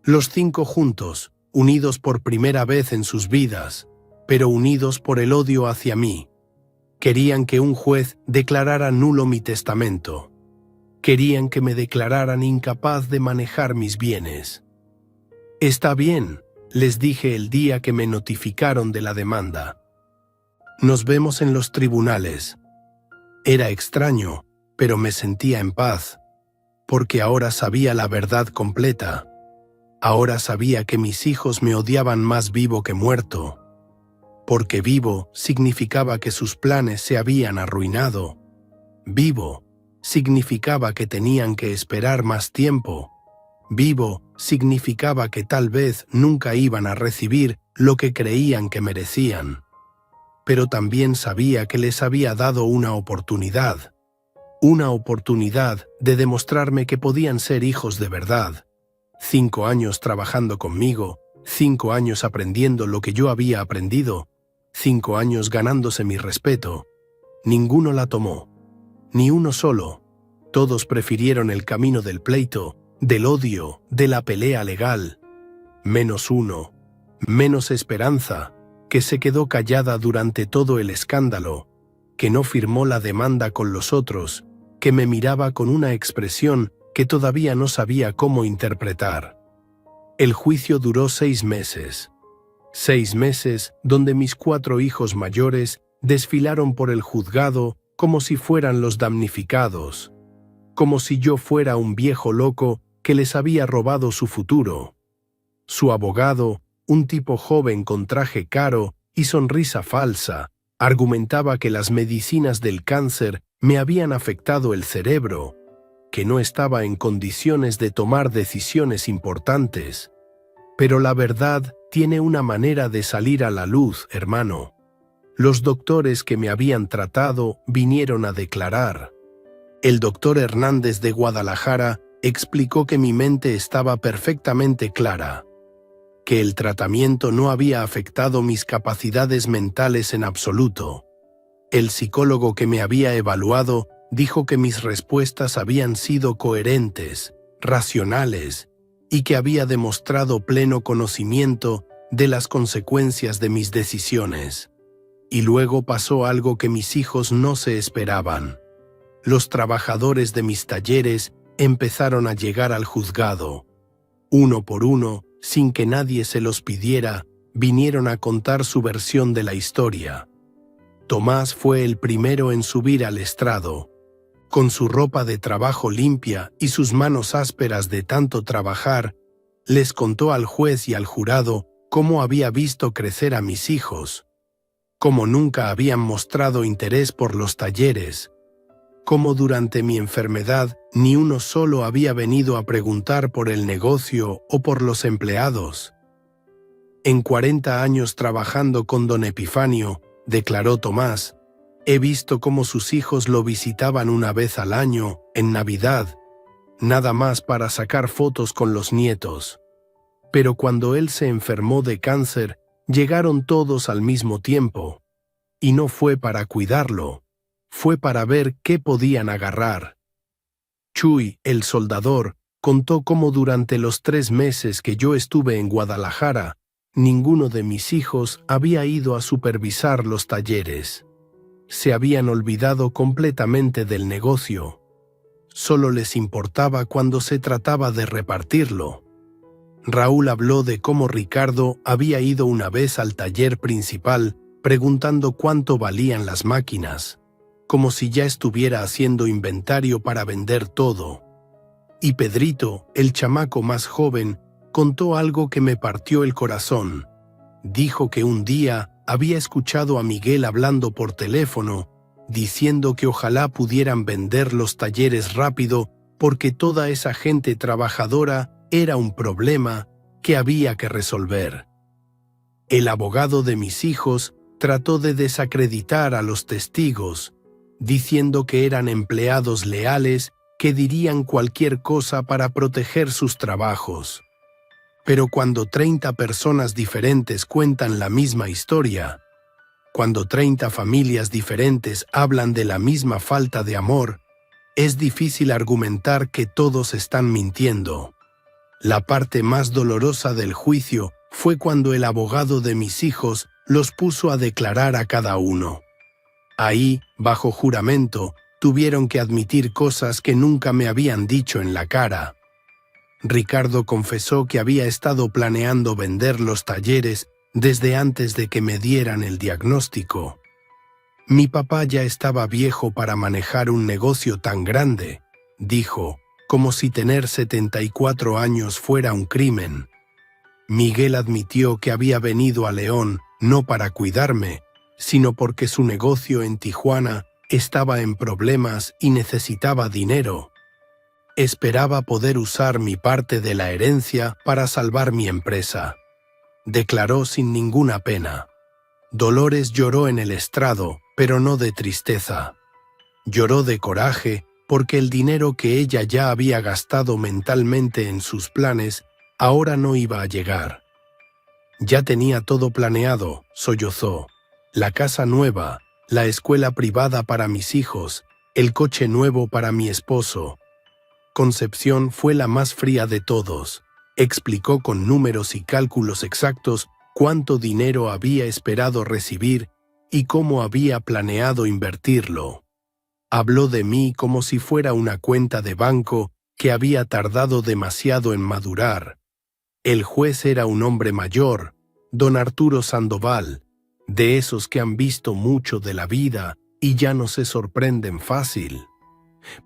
Los 5 juntos, unidos por primera vez en sus vidas, pero unidos por el odio hacia mí. Querían que un juez declarara nulo mi testamento. Querían que me declararan incapaz de manejar mis bienes. Está bien, les dije el día que me notificaron de la demanda. Nos vemos en los tribunales. Era extraño, pero me sentía en paz, porque ahora sabía la verdad completa. Ahora sabía que mis hijos me odiaban más vivo que muerto, porque vivo significaba que sus planes se habían arruinado. Vivo significaba que tenían que esperar más tiempo. Vivo significaba que tal vez nunca iban a recibir lo que creían que merecían. Pero también sabía que les había dado una oportunidad de demostrarme que podían ser hijos de verdad. 5 años trabajando conmigo, 5 años aprendiendo lo que yo había aprendido, 5 años ganándose mi respeto. Ninguno la tomó, ni uno solo. Todos prefirieron el camino del pleito, del odio, de la pelea legal. Menos uno, menos Esperanza, que se quedó callada durante todo el escándalo, que no firmó la demanda con los otros, que me miraba con una expresión que todavía no sabía cómo interpretar. El juicio duró 6 meses. 6 meses donde mis 4 hijos mayores desfilaron por el juzgado como si fueran los damnificados, como si yo fuera un viejo loco que les había robado su futuro. Su abogado, un tipo joven con traje caro y sonrisa falsa, argumentaba que las medicinas del cáncer me habían afectado el cerebro, que no estaba en condiciones de tomar decisiones importantes. Pero la verdad tiene una manera de salir a la luz, hermano. Los doctores que me habían tratado vinieron a declarar. El doctor Hernández de Guadalajara explicó que mi mente estaba perfectamente clara, que el tratamiento no había afectado mis capacidades mentales en absoluto. El psicólogo que me había evaluado dijo que mis respuestas habían sido coherentes, racionales, y que había demostrado pleno conocimiento de las consecuencias de mis decisiones. Y luego pasó algo que mis hijos no se esperaban. Los trabajadores de mis talleres empezaron a llegar al juzgado. Uno por uno, sin que nadie se los pidiera, vinieron a contar su versión de la historia. Tomás fue el primero en subir al estrado. Con su ropa de trabajo limpia y sus manos ásperas de tanto trabajar, les contó al juez y al jurado cómo había visto crecer a mis hijos, cómo nunca habían mostrado interés por los talleres, cómo durante mi enfermedad ni uno solo había venido a preguntar por el negocio o por los empleados. En 40 años trabajando con don Epifanio, declaró Tomás, He visto cómo sus hijos lo visitaban una vez al año, en Navidad, nada más para sacar fotos con los nietos. Pero cuando él se enfermó de cáncer, llegaron todos al mismo tiempo. Y no fue para cuidarlo, fue para ver qué podían agarrar. Chuy, el soldador, contó cómo durante los 3 meses que yo estuve en Guadalajara, ninguno de mis hijos había ido a supervisar los talleres. Se habían olvidado completamente del negocio. Solo les importaba cuando se trataba de repartirlo. Raúl habló de cómo Ricardo había ido una vez al taller principal preguntando cuánto valían las máquinas, como si ya estuviera haciendo inventario para vender todo. Y Pedrito, el chamaco más joven, contó algo que me partió el corazón. Dijo que un día había escuchado a Miguel hablando por teléfono, diciendo que ojalá pudieran vender los talleres rápido porque toda esa gente trabajadora era un problema que había que resolver. El abogado de mis hijos trató de desacreditar a los testigos, diciendo que eran empleados leales que dirían cualquier cosa para proteger sus trabajos. Pero cuando 30 personas diferentes cuentan la misma historia, cuando 30 familias diferentes hablan de la misma falta de amor, es difícil argumentar que todos están mintiendo. La parte más dolorosa del juicio fue cuando el abogado de mis hijos los puso a declarar a cada uno. Ahí, bajo juramento, tuvieron que admitir cosas que nunca me habían dicho en la cara. Ricardo confesó que había estado planeando vender los talleres desde antes de que me dieran el diagnóstico. Mi papá ya estaba viejo para manejar un negocio tan grande, dijo, como si tener 74 años fuera un crimen. Miguel admitió que había venido a León no para cuidarme, sino porque su negocio en Tijuana estaba en problemas y necesitaba dinero. Esperaba poder usar mi parte de la herencia para salvar mi empresa. Declaró sin ninguna pena. Dolores lloró en el estrado, pero no de tristeza. Lloró de coraje porque el dinero que ella ya había gastado mentalmente en sus planes ahora no iba a llegar. Ya tenía todo planeado, sollozó. La casa nueva, la escuela privada para mis hijos, el coche nuevo para mi esposo. Concepción fue la más fría de todos. Explicó con números y cálculos exactos cuánto dinero había esperado recibir y cómo había planeado invertirlo. Habló de mí como si fuera una cuenta de banco que había tardado demasiado en madurar. El juez era un hombre mayor, don Arturo Sandoval, de esos que han visto mucho de la vida y ya no se sorprenden fácil.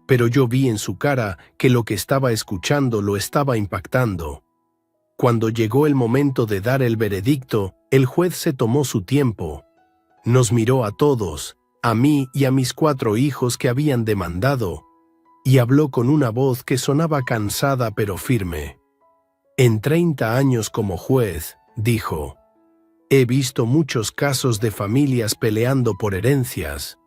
Pero yo vi en su cara que lo que estaba escuchando lo estaba impactando. Cuando llegó el momento de dar el veredicto, el juez se tomó su tiempo. Nos miró a todos, a mí y a mis 4 hijos que habían demandado, y habló con una voz que sonaba cansada pero firme. En 30 años como juez, dijo, he visto muchos casos de familias peleando por herencias,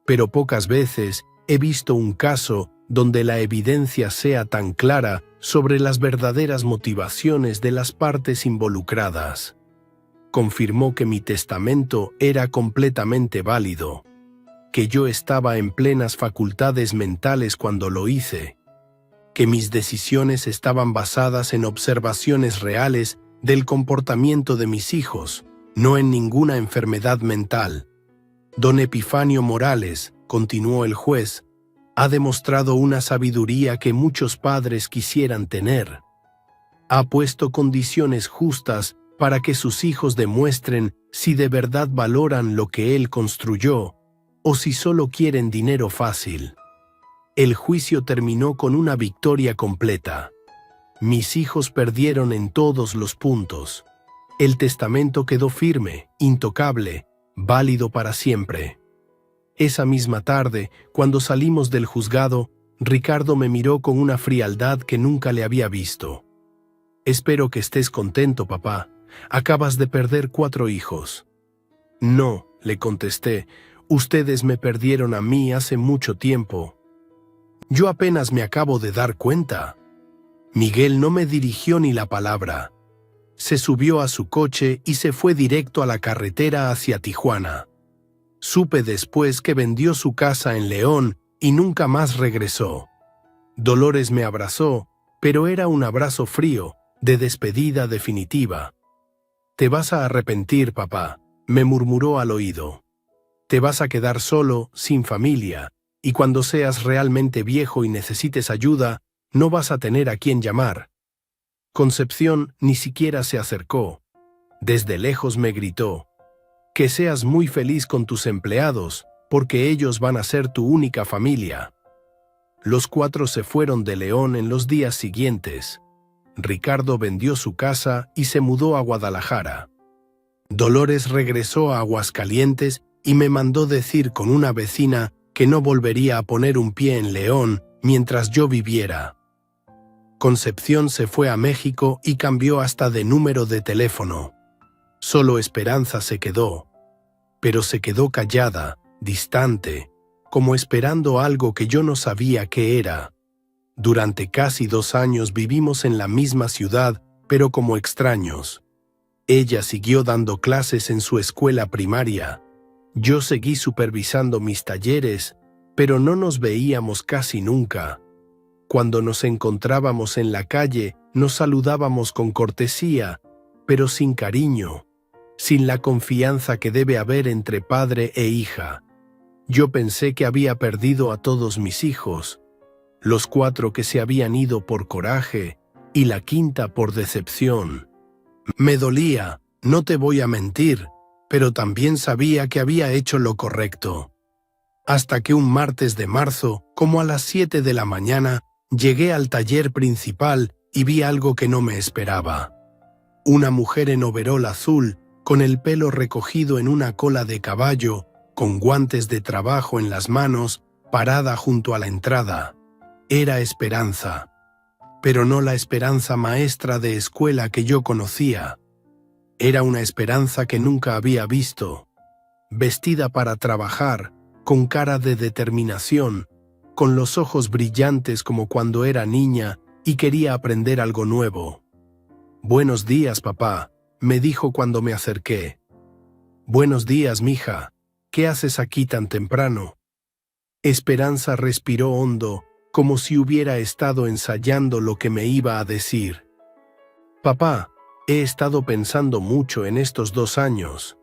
pero pocas veces he visto un caso donde la evidencia sea tan clara sobre las verdaderas motivaciones de las partes involucradas. Confirmó que mi testamento era completamente válido, que yo estaba en plenas facultades mentales cuando lo hice, que mis decisiones estaban basadas en observaciones reales del comportamiento de mis hijos, no en ninguna enfermedad mental. Don Epifanio Morales, continuó el juez, ha demostrado una sabiduría que muchos padres quisieran tener. Ha puesto condiciones justas para que sus hijos demuestren si de verdad valoran lo que él construyó o si solo quieren dinero fácil. El juicio terminó con una victoria completa. Mis hijos perdieron en todos los puntos. El testamento quedó firme, intocable, válido para siempre. Esa misma tarde, cuando salimos del juzgado, Ricardo me miró con una frialdad que nunca le había visto. Espero que estés contento, papá. Acabas de perder 4 hijos. No, le contesté, Ustedes me perdieron a mí hace mucho tiempo. Yo apenas me acabo de dar cuenta. Miguel no me dirigió ni la palabra. Se subió a su coche y se fue directo a la carretera hacia Tijuana. Supe después que vendió su casa en León y nunca más regresó. Dolores me abrazó, pero era un abrazo frío, de despedida definitiva. «Te vas a arrepentir, papá», me murmuró al oído. «Te vas a quedar solo, sin familia, y cuando seas realmente viejo y necesites ayuda, no vas a tener a quién llamar». Concepción ni siquiera se acercó. Desde lejos me gritó: «Que seas muy feliz con tus empleados, porque ellos van a ser tu única familia». Los 4 se fueron de León en los días siguientes. Ricardo vendió su casa y se mudó a Guadalajara. Dolores regresó a Aguascalientes y me mandó decir con una vecina que no volvería a poner un pie en León mientras yo viviera. Concepción se fue a México y cambió hasta de número de teléfono. Solo Esperanza se quedó, pero se quedó callada, distante, como esperando algo que yo no sabía qué era. Durante casi 2 años vivimos en la misma ciudad, pero como extraños. Ella siguió dando clases en su escuela primaria. Yo seguí supervisando mis talleres, pero no nos veíamos casi nunca. Cuando nos encontrábamos en la calle, nos saludábamos con cortesía, pero sin cariño, sin la confianza que debe haber entre padre e hija. Yo pensé que había perdido a todos mis hijos, los 4 que se habían ido por coraje y la 5ª por decepción. Me dolía, no te voy a mentir, pero también sabía que había hecho lo correcto. Hasta que un martes de marzo, como a las 7 de la mañana, llegué al taller principal y vi algo que no me esperaba. Una mujer en overol azul, con el pelo recogido en una cola de caballo, con guantes de trabajo en las manos, parada junto a la entrada. Era Esperanza, pero no la Esperanza maestra de escuela que yo conocía. Era una Esperanza que nunca había visto, vestida para trabajar, con cara de determinación, con los ojos brillantes como cuando era niña y quería aprender algo nuevo. «Buenos días, papá», me dijo cuando me acerqué. «Buenos días, mija. ¿Qué haces aquí tan temprano?» Esperanza respiró hondo, como si hubiera estado ensayando lo que me iba a decir. «Papá, he estado pensando mucho en estos 2 años.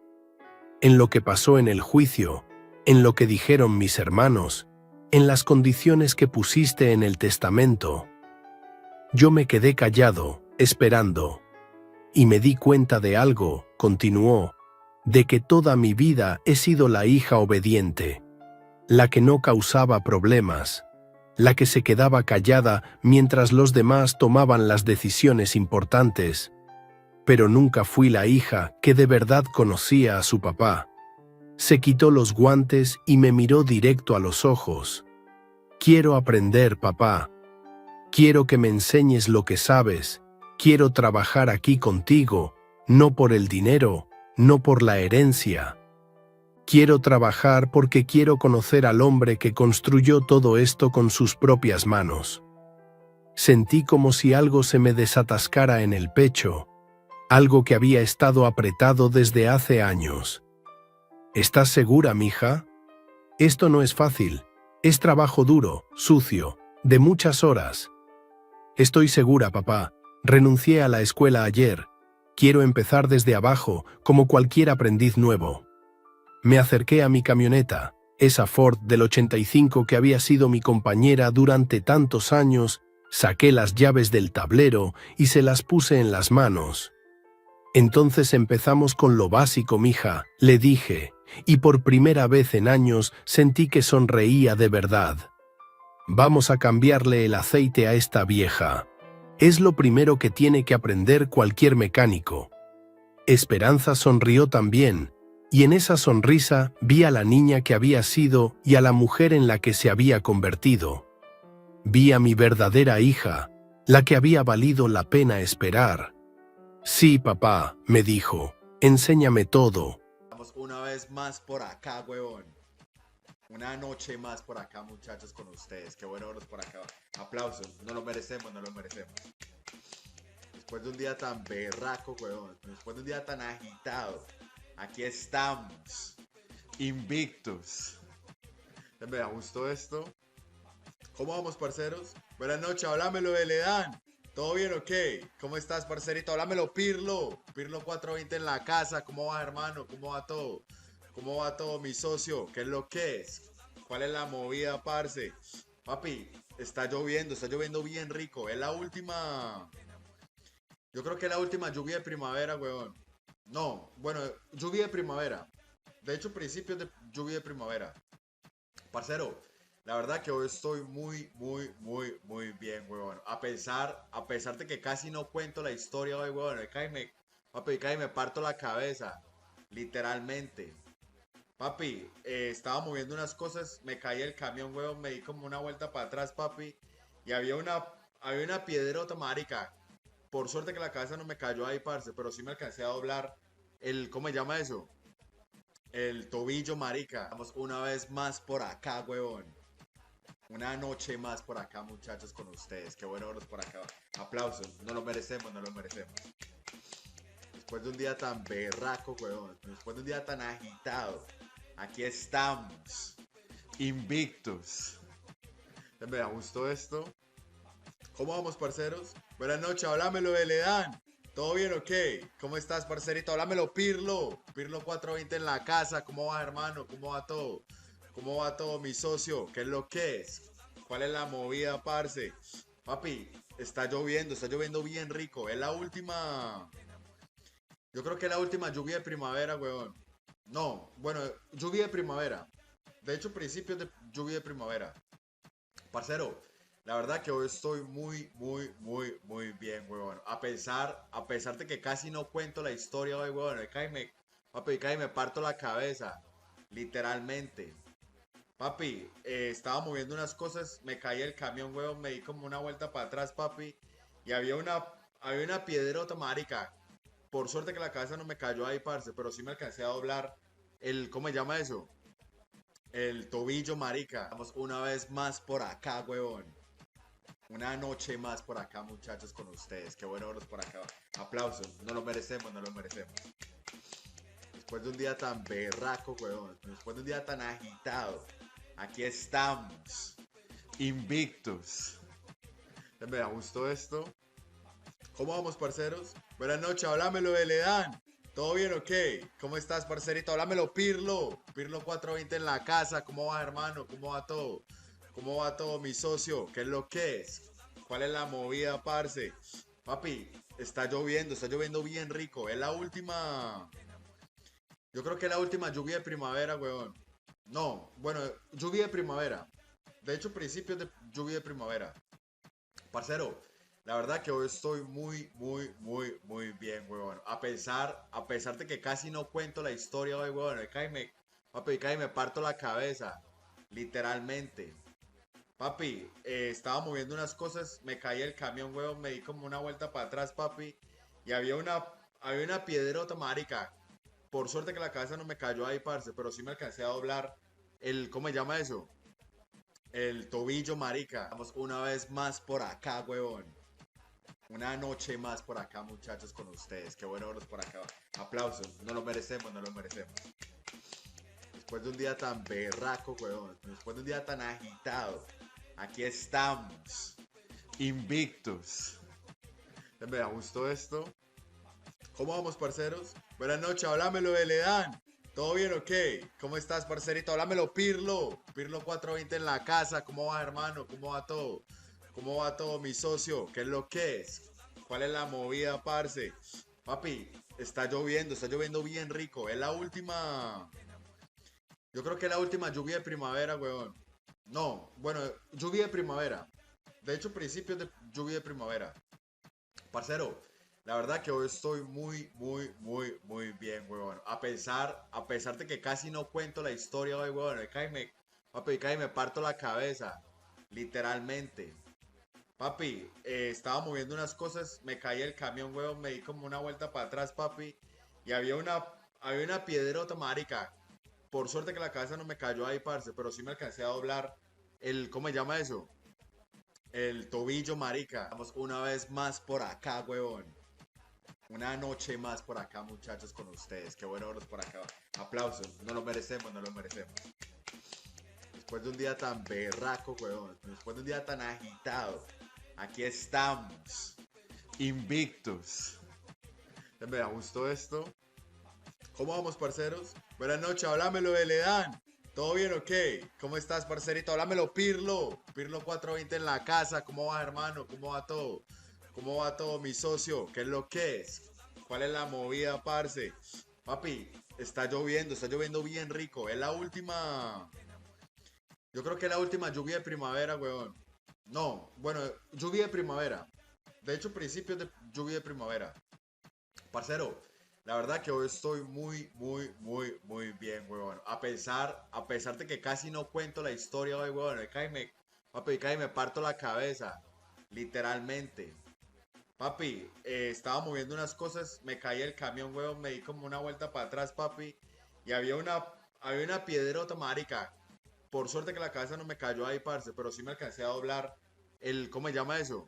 En lo que pasó en el juicio, en lo que dijeron mis hermanos, en las condiciones que pusiste en el testamento». Yo me quedé callado, esperando. Y me di cuenta de algo, continuó, de que toda mi vida he sido la hija obediente, la que no causaba problemas, la que se quedaba callada mientras los demás tomaban las decisiones importantes. Pero nunca fui la hija que de verdad conocía a su papá. Se quitó los guantes y me miró directo a los ojos. «Quiero aprender, papá. Quiero que me enseñes lo que sabes. Quiero trabajar aquí contigo, no por el dinero, no por la herencia. Quiero trabajar porque quiero conocer al hombre que construyó todo esto con sus propias manos». Sentí como si algo se me desatascara en el pecho, algo que había estado apretado desde hace años. «¿Estás segura, mija? Esto no es fácil. Es trabajo duro, sucio, de muchas horas». «Estoy segura, papá. Renuncié a la escuela ayer. Quiero empezar desde abajo, como cualquier aprendiz nuevo». Me acerqué a mi camioneta, esa Ford del 85 que había sido mi compañera durante tantos años, saqué las llaves del tablero y se las puse en las manos. «Entonces empezamos con lo básico, mija», le dije, y por primera vez en años sentí que sonreía de verdad. «Vamos a cambiarle el aceite a esta vieja. Es lo primero que tiene que aprender cualquier mecánico». Esperanza sonrió también, y en esa sonrisa vi a la niña que había sido y a la mujer en la que se había convertido. Vi a mi verdadera hija, la que había valido la pena esperar. «Sí, papá», me dijo, «enséñame todo». Vamos una vez más por acá, huevón. Una noche más por acá, muchachos, con ustedes. Qué bueno verlos por acá. Aplausos. No lo merecemos, no lo merecemos. Después de un día tan berraco, weón. Después de un día tan agitado. Aquí estamos. Invictus. Me gustó esto. ¿Cómo vamos, parceros? Buenas noches, háblamelo de Ledán. ¿Todo bien o qué? ¿Cómo estás, parcerito? Háblamelo, Pirlo. Pirlo 420 en la casa. ¿Cómo va, hermano? ¿Cómo va todo? ¿Cómo va todo, mi socio? ¿Qué es lo que es? ¿Cuál es la movida, parce? Papi, está lloviendo bien rico. Es la última. Yo creo que es la última lluvia de primavera, weón. No, bueno, lluvia de primavera. De hecho, principios de lluvia de primavera. Parcero, la verdad que hoy estoy muy bien, weón. A pesar de que casi no cuento la historia hoy, weón. Papi, cae me parto la cabeza. Literalmente. Papi, estaba moviendo unas cosas, me caí el camión, weón, me di como una vuelta para atrás, papi. Y había una piedrota, marica. Por suerte que la cabeza no me cayó ahí, parce, pero sí me alcancé a doblar ¿cómo se llama eso? El tobillo, marica. Vamos una vez más por acá, weón. Una noche más por acá, muchachos, con ustedes. Qué bueno verlos por acá. Aplausos. No lo merecemos, no lo merecemos. Después de un día tan berraco, weón. Después de un día tan agitado. Aquí estamos. Invictus. Me gustó esto. ¿Cómo vamos, parceros? Buenas noches, háblamelo de Ledán. ¿Todo bien o qué? ¿Cómo estás, parcerito? Háblamelo, Pirlo. Pirlo 420 en la casa. ¿Cómo va, hermano? ¿Cómo va todo? ¿Cómo va todo, mi socio? ¿Qué es lo que es? ¿Cuál es la movida, parce? Papi, está lloviendo bien rico. Es la última. Yo creo que es la última lluvia de primavera, weón. No, bueno, lluvia de primavera. De hecho, principios de lluvia de primavera. Parcero, la verdad que hoy estoy muy bien, weón. A pesar de que casi no cuento la historia hoy, weón. Papi, cae me parto la cabeza. Literalmente. Papi, estaba moviendo unas cosas, me caí el camión, weón, me di como una vuelta para atrás, papi. Y había una piedrota, marica. Por suerte que la cabeza no me cayó ahí, parce, pero sí me alcancé a doblar ¿cómo se llama eso? El tobillo, marica. Vamos una vez más por acá, weón. Una noche más por acá, muchachos, con ustedes. Qué bueno verlos por acá. Aplausos. No lo merecemos, no lo merecemos. Después de un día tan berraco, weón. Después de un día tan agitado. Aquí estamos. Invictus. Me gustó esto. ¿Cómo vamos, parceros? Buenas noches, háblamelo de Ledán. ¿Todo bien o qué? ¿Cómo estás, parcerito? Háblamelo, Pirlo. Pirlo 420 en la casa. ¿Cómo va, hermano? ¿Cómo va todo? ¿Cómo va todo, mi socio? ¿Qué es lo que es? ¿Cuál es la movida, parce? Papi, está lloviendo bien rico. Es la última. Yo creo que es la última lluvia de primavera, weón. No, bueno, lluvia de primavera. De hecho, principios de lluvia de primavera. Parcero, la verdad que hoy estoy muy bien, weón. A pesar de que casi no cuento la historia hoy, weón. Papi, cae me parto la cabeza. Literalmente. Papi, estaba moviendo unas cosas, me caí el camión, weón, me di como una vuelta para atrás, papi. Y había una piedrota, marica. Por suerte que la cabeza no me cayó ahí, parce, pero sí me alcancé a doblar ¿cómo se llama eso? El tobillo, marica. Vamos una vez más por acá, weón. Una noche más por acá, muchachos, con ustedes. Qué bueno verlos por acá. Aplausos. No lo merecemos, no lo merecemos. Después de un día tan berraco, weón. Después de un día tan agitado. Aquí estamos. Invictus. Me gustó esto. ¿Cómo vamos, parceros? Buenas noches, háblamelo de Ledán. ¿Todo bien o qué? ¿Cómo estás, parcerito? Háblamelo, Pirlo. Pirlo 420 en la casa. ¿Cómo va, hermano? ¿Cómo va todo? ¿Cómo va todo, mi socio? ¿Qué es lo que es? ¿Cuál es la movida, parce? Papi, está lloviendo bien rico. Es la última. Yo creo que es la última lluvia de primavera, weón. No, bueno, lluvia de primavera. De hecho, principios de lluvia de primavera. Parcero, la verdad que hoy estoy muy bien, weón. A pesar de que casi no cuento la historia hoy, weón. Papi, cae me parto la cabeza. Literalmente. Papi, estaba moviendo unas cosas, me caí el camión, weón, me di como una vuelta para atrás, papi. Y había una piedrota, marica. Por suerte que la cabeza no me cayó ahí, parce, pero sí me alcancé a doblar el, ¿cómo se llama eso? El tobillo, marica. Vamos una vez más por acá, huevón. Una noche más por acá, muchachos, con ustedes. Qué bueno verlos por acá. Aplausos. No lo merecemos, no lo merecemos. Después de un día tan berraco, huevón. Después de un día tan agitado. Aquí estamos. Invictos. Me gustó esto. ¿Cómo vamos, parceros? Buenas noches, háblamelo de Ledán. ¿Todo bien o qué? ¿Cómo estás, parcerito? Háblamelo, Pirlo. Pirlo 420 en la casa. ¿Cómo va, hermano? ¿Cómo va todo? ¿Cómo va todo, mi socio? ¿Qué es lo que es? ¿Cuál es la movida, parce? Papi, está lloviendo bien rico. Es la última. Yo creo que es la última lluvia de primavera, weón. No, bueno, lluvia de primavera. De hecho, principios de lluvia de primavera. Parcero, la verdad que hoy estoy muy bien, weón. A pesar de que casi no cuento la historia hoy, weón. Papi, cae me parto la cabeza. Literalmente. Papi, estaba moviendo unas cosas, me caí el camión, weón, me di como una vuelta para atrás, papi. Y había una piedrota, marica. Por suerte que la cabeza no me cayó ahí, parce, pero sí me alcancé a doblar el, ¿cómo se llama eso?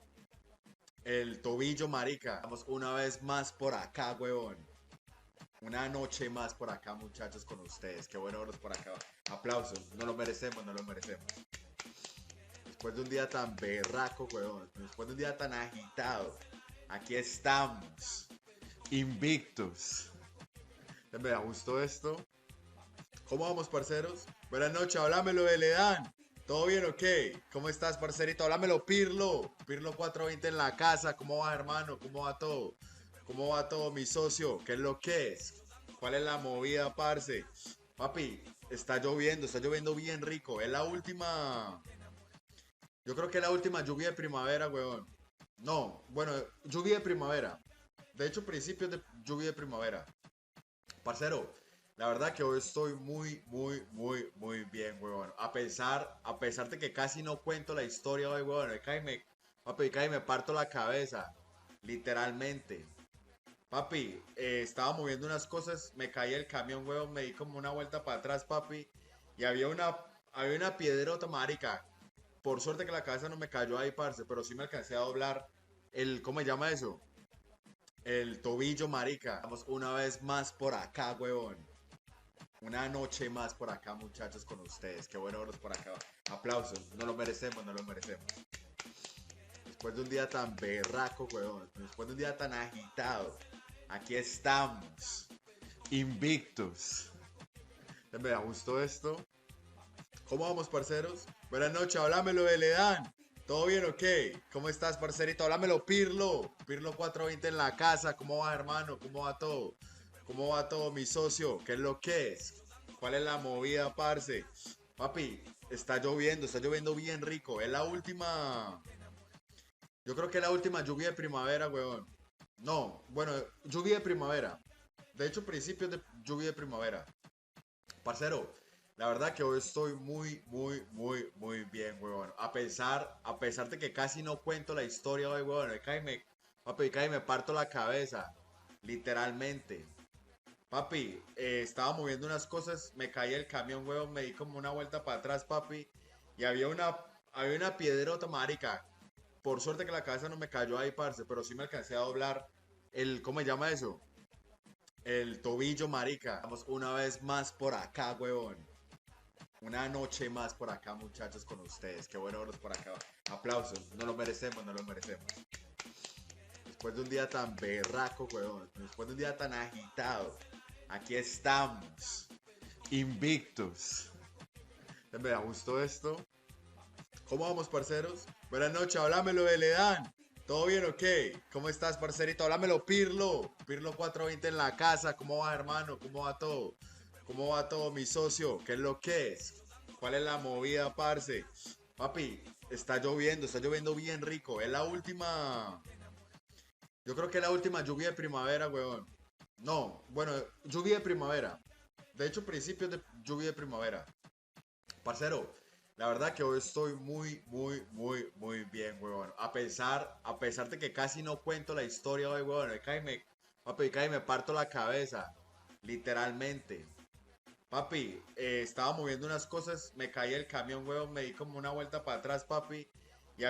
El tobillo, marica. Vamos una vez más por acá, weón. Una noche más por acá, muchachos, con ustedes. Qué bueno verlos por acá. Aplausos. No lo merecemos, no lo merecemos. Después de un día tan berraco, weón. Después de un día tan agitado. Aquí estamos. Invictos. Me gustó esto. ¿Cómo vamos, parceros? Buenas noches, háblamelo de Ledán. ¿Todo bien o qué? ¿Cómo estás, parcerito? Háblamelo, Pirlo. Pirlo 420 en la casa. ¿Cómo va, hermano? ¿Cómo va todo? ¿Cómo va todo, mi socio? ¿Qué es lo que es? ¿Cuál es la movida, parce? Papi, está lloviendo bien rico. Es la última. Yo creo que es la última lluvia de primavera, weón. No, bueno, lluvia de primavera. De hecho, principios de lluvia de primavera. Parcero, la verdad que hoy estoy muy bien, weón. A pesar de que casi no cuento la historia hoy, weón. Papi, cae me parto la cabeza. Literalmente. Papi, estaba moviendo unas cosas, me caí el camión, weón, me di como una vuelta para atrás, papi. Y había una piedrota, marica. Por suerte que la cabeza no me cayó ahí, parce, pero sí me alcancé a doblar el, ¿cómo se llama eso? El tobillo, marica. Vamos una vez más por acá, weón. Una noche más por acá, muchachos, con ustedes. Qué bueno verlos por acá. Aplausos. No lo merecemos, no lo merecemos. Después de un día tan berraco, weón. Después de un día tan agitado. Aquí estamos. Invictos. Me gustó esto. ¿Cómo vamos, parceros? Buenas noches, háblamelo de Ledán. ¿Todo bien o qué? ¿Cómo estás, parcerito? Háblamelo, Pirlo. Pirlo 420 en la casa. ¿Cómo va, hermano? ¿Cómo va todo? ¿Cómo va todo, mi socio? ¿Qué es lo que es? ¿Cuál es la movida, parce? Papi, está lloviendo bien rico. Es la última. Yo creo que es la última lluvia de primavera, weón. No, bueno, lluvia de primavera. De hecho, principios de lluvia de primavera. Parcero, la verdad que hoy estoy muy bien, weón. A pesar de que casi no cuento la historia hoy, weón. Papi, cae me parto la cabeza. Literalmente. Papi, estaba moviendo unas cosas, me caí el camión, weón, me di como una vuelta para atrás, papi. Y había una piedrota, marica. Por suerte que la cabeza no me cayó ahí, parce, pero sí me alcancé a doblar el, ¿cómo se llama eso? El tobillo, marica. Vamos una vez más por acá, weón. Una noche más por acá, muchachos, con ustedes. Qué bueno verlos por acá. Aplausos. No lo merecemos, no lo merecemos. Después de un día tan berraco, weón. Después de un día tan agitado. Aquí estamos. Invictos. Me gustó esto. ¿Cómo vamos, parceros? Buenas noches, háblamelo de Ledán. ¿Todo bien o qué? ¿Cómo estás, parcerito? Háblamelo, Pirlo. Pirlo 420 en la casa. ¿Cómo va, hermano? ¿Cómo va todo? ¿Cómo va todo, mi socio? ¿Qué es lo que es? ¿Cuál es la movida, parce? Papi, está lloviendo bien rico. Es la última. Yo creo que es la última lluvia de primavera, weón. No, bueno, lluvia de primavera. De hecho, principios de lluvia de primavera. Parcero, la verdad que hoy estoy muy bien, weón. A pesar de que casi no cuento la historia hoy, weón. Papi, cae me parto la cabeza. Literalmente. Papi, estaba moviendo unas cosas, me caí el camión, weón, me di como una vuelta para atrás, papi,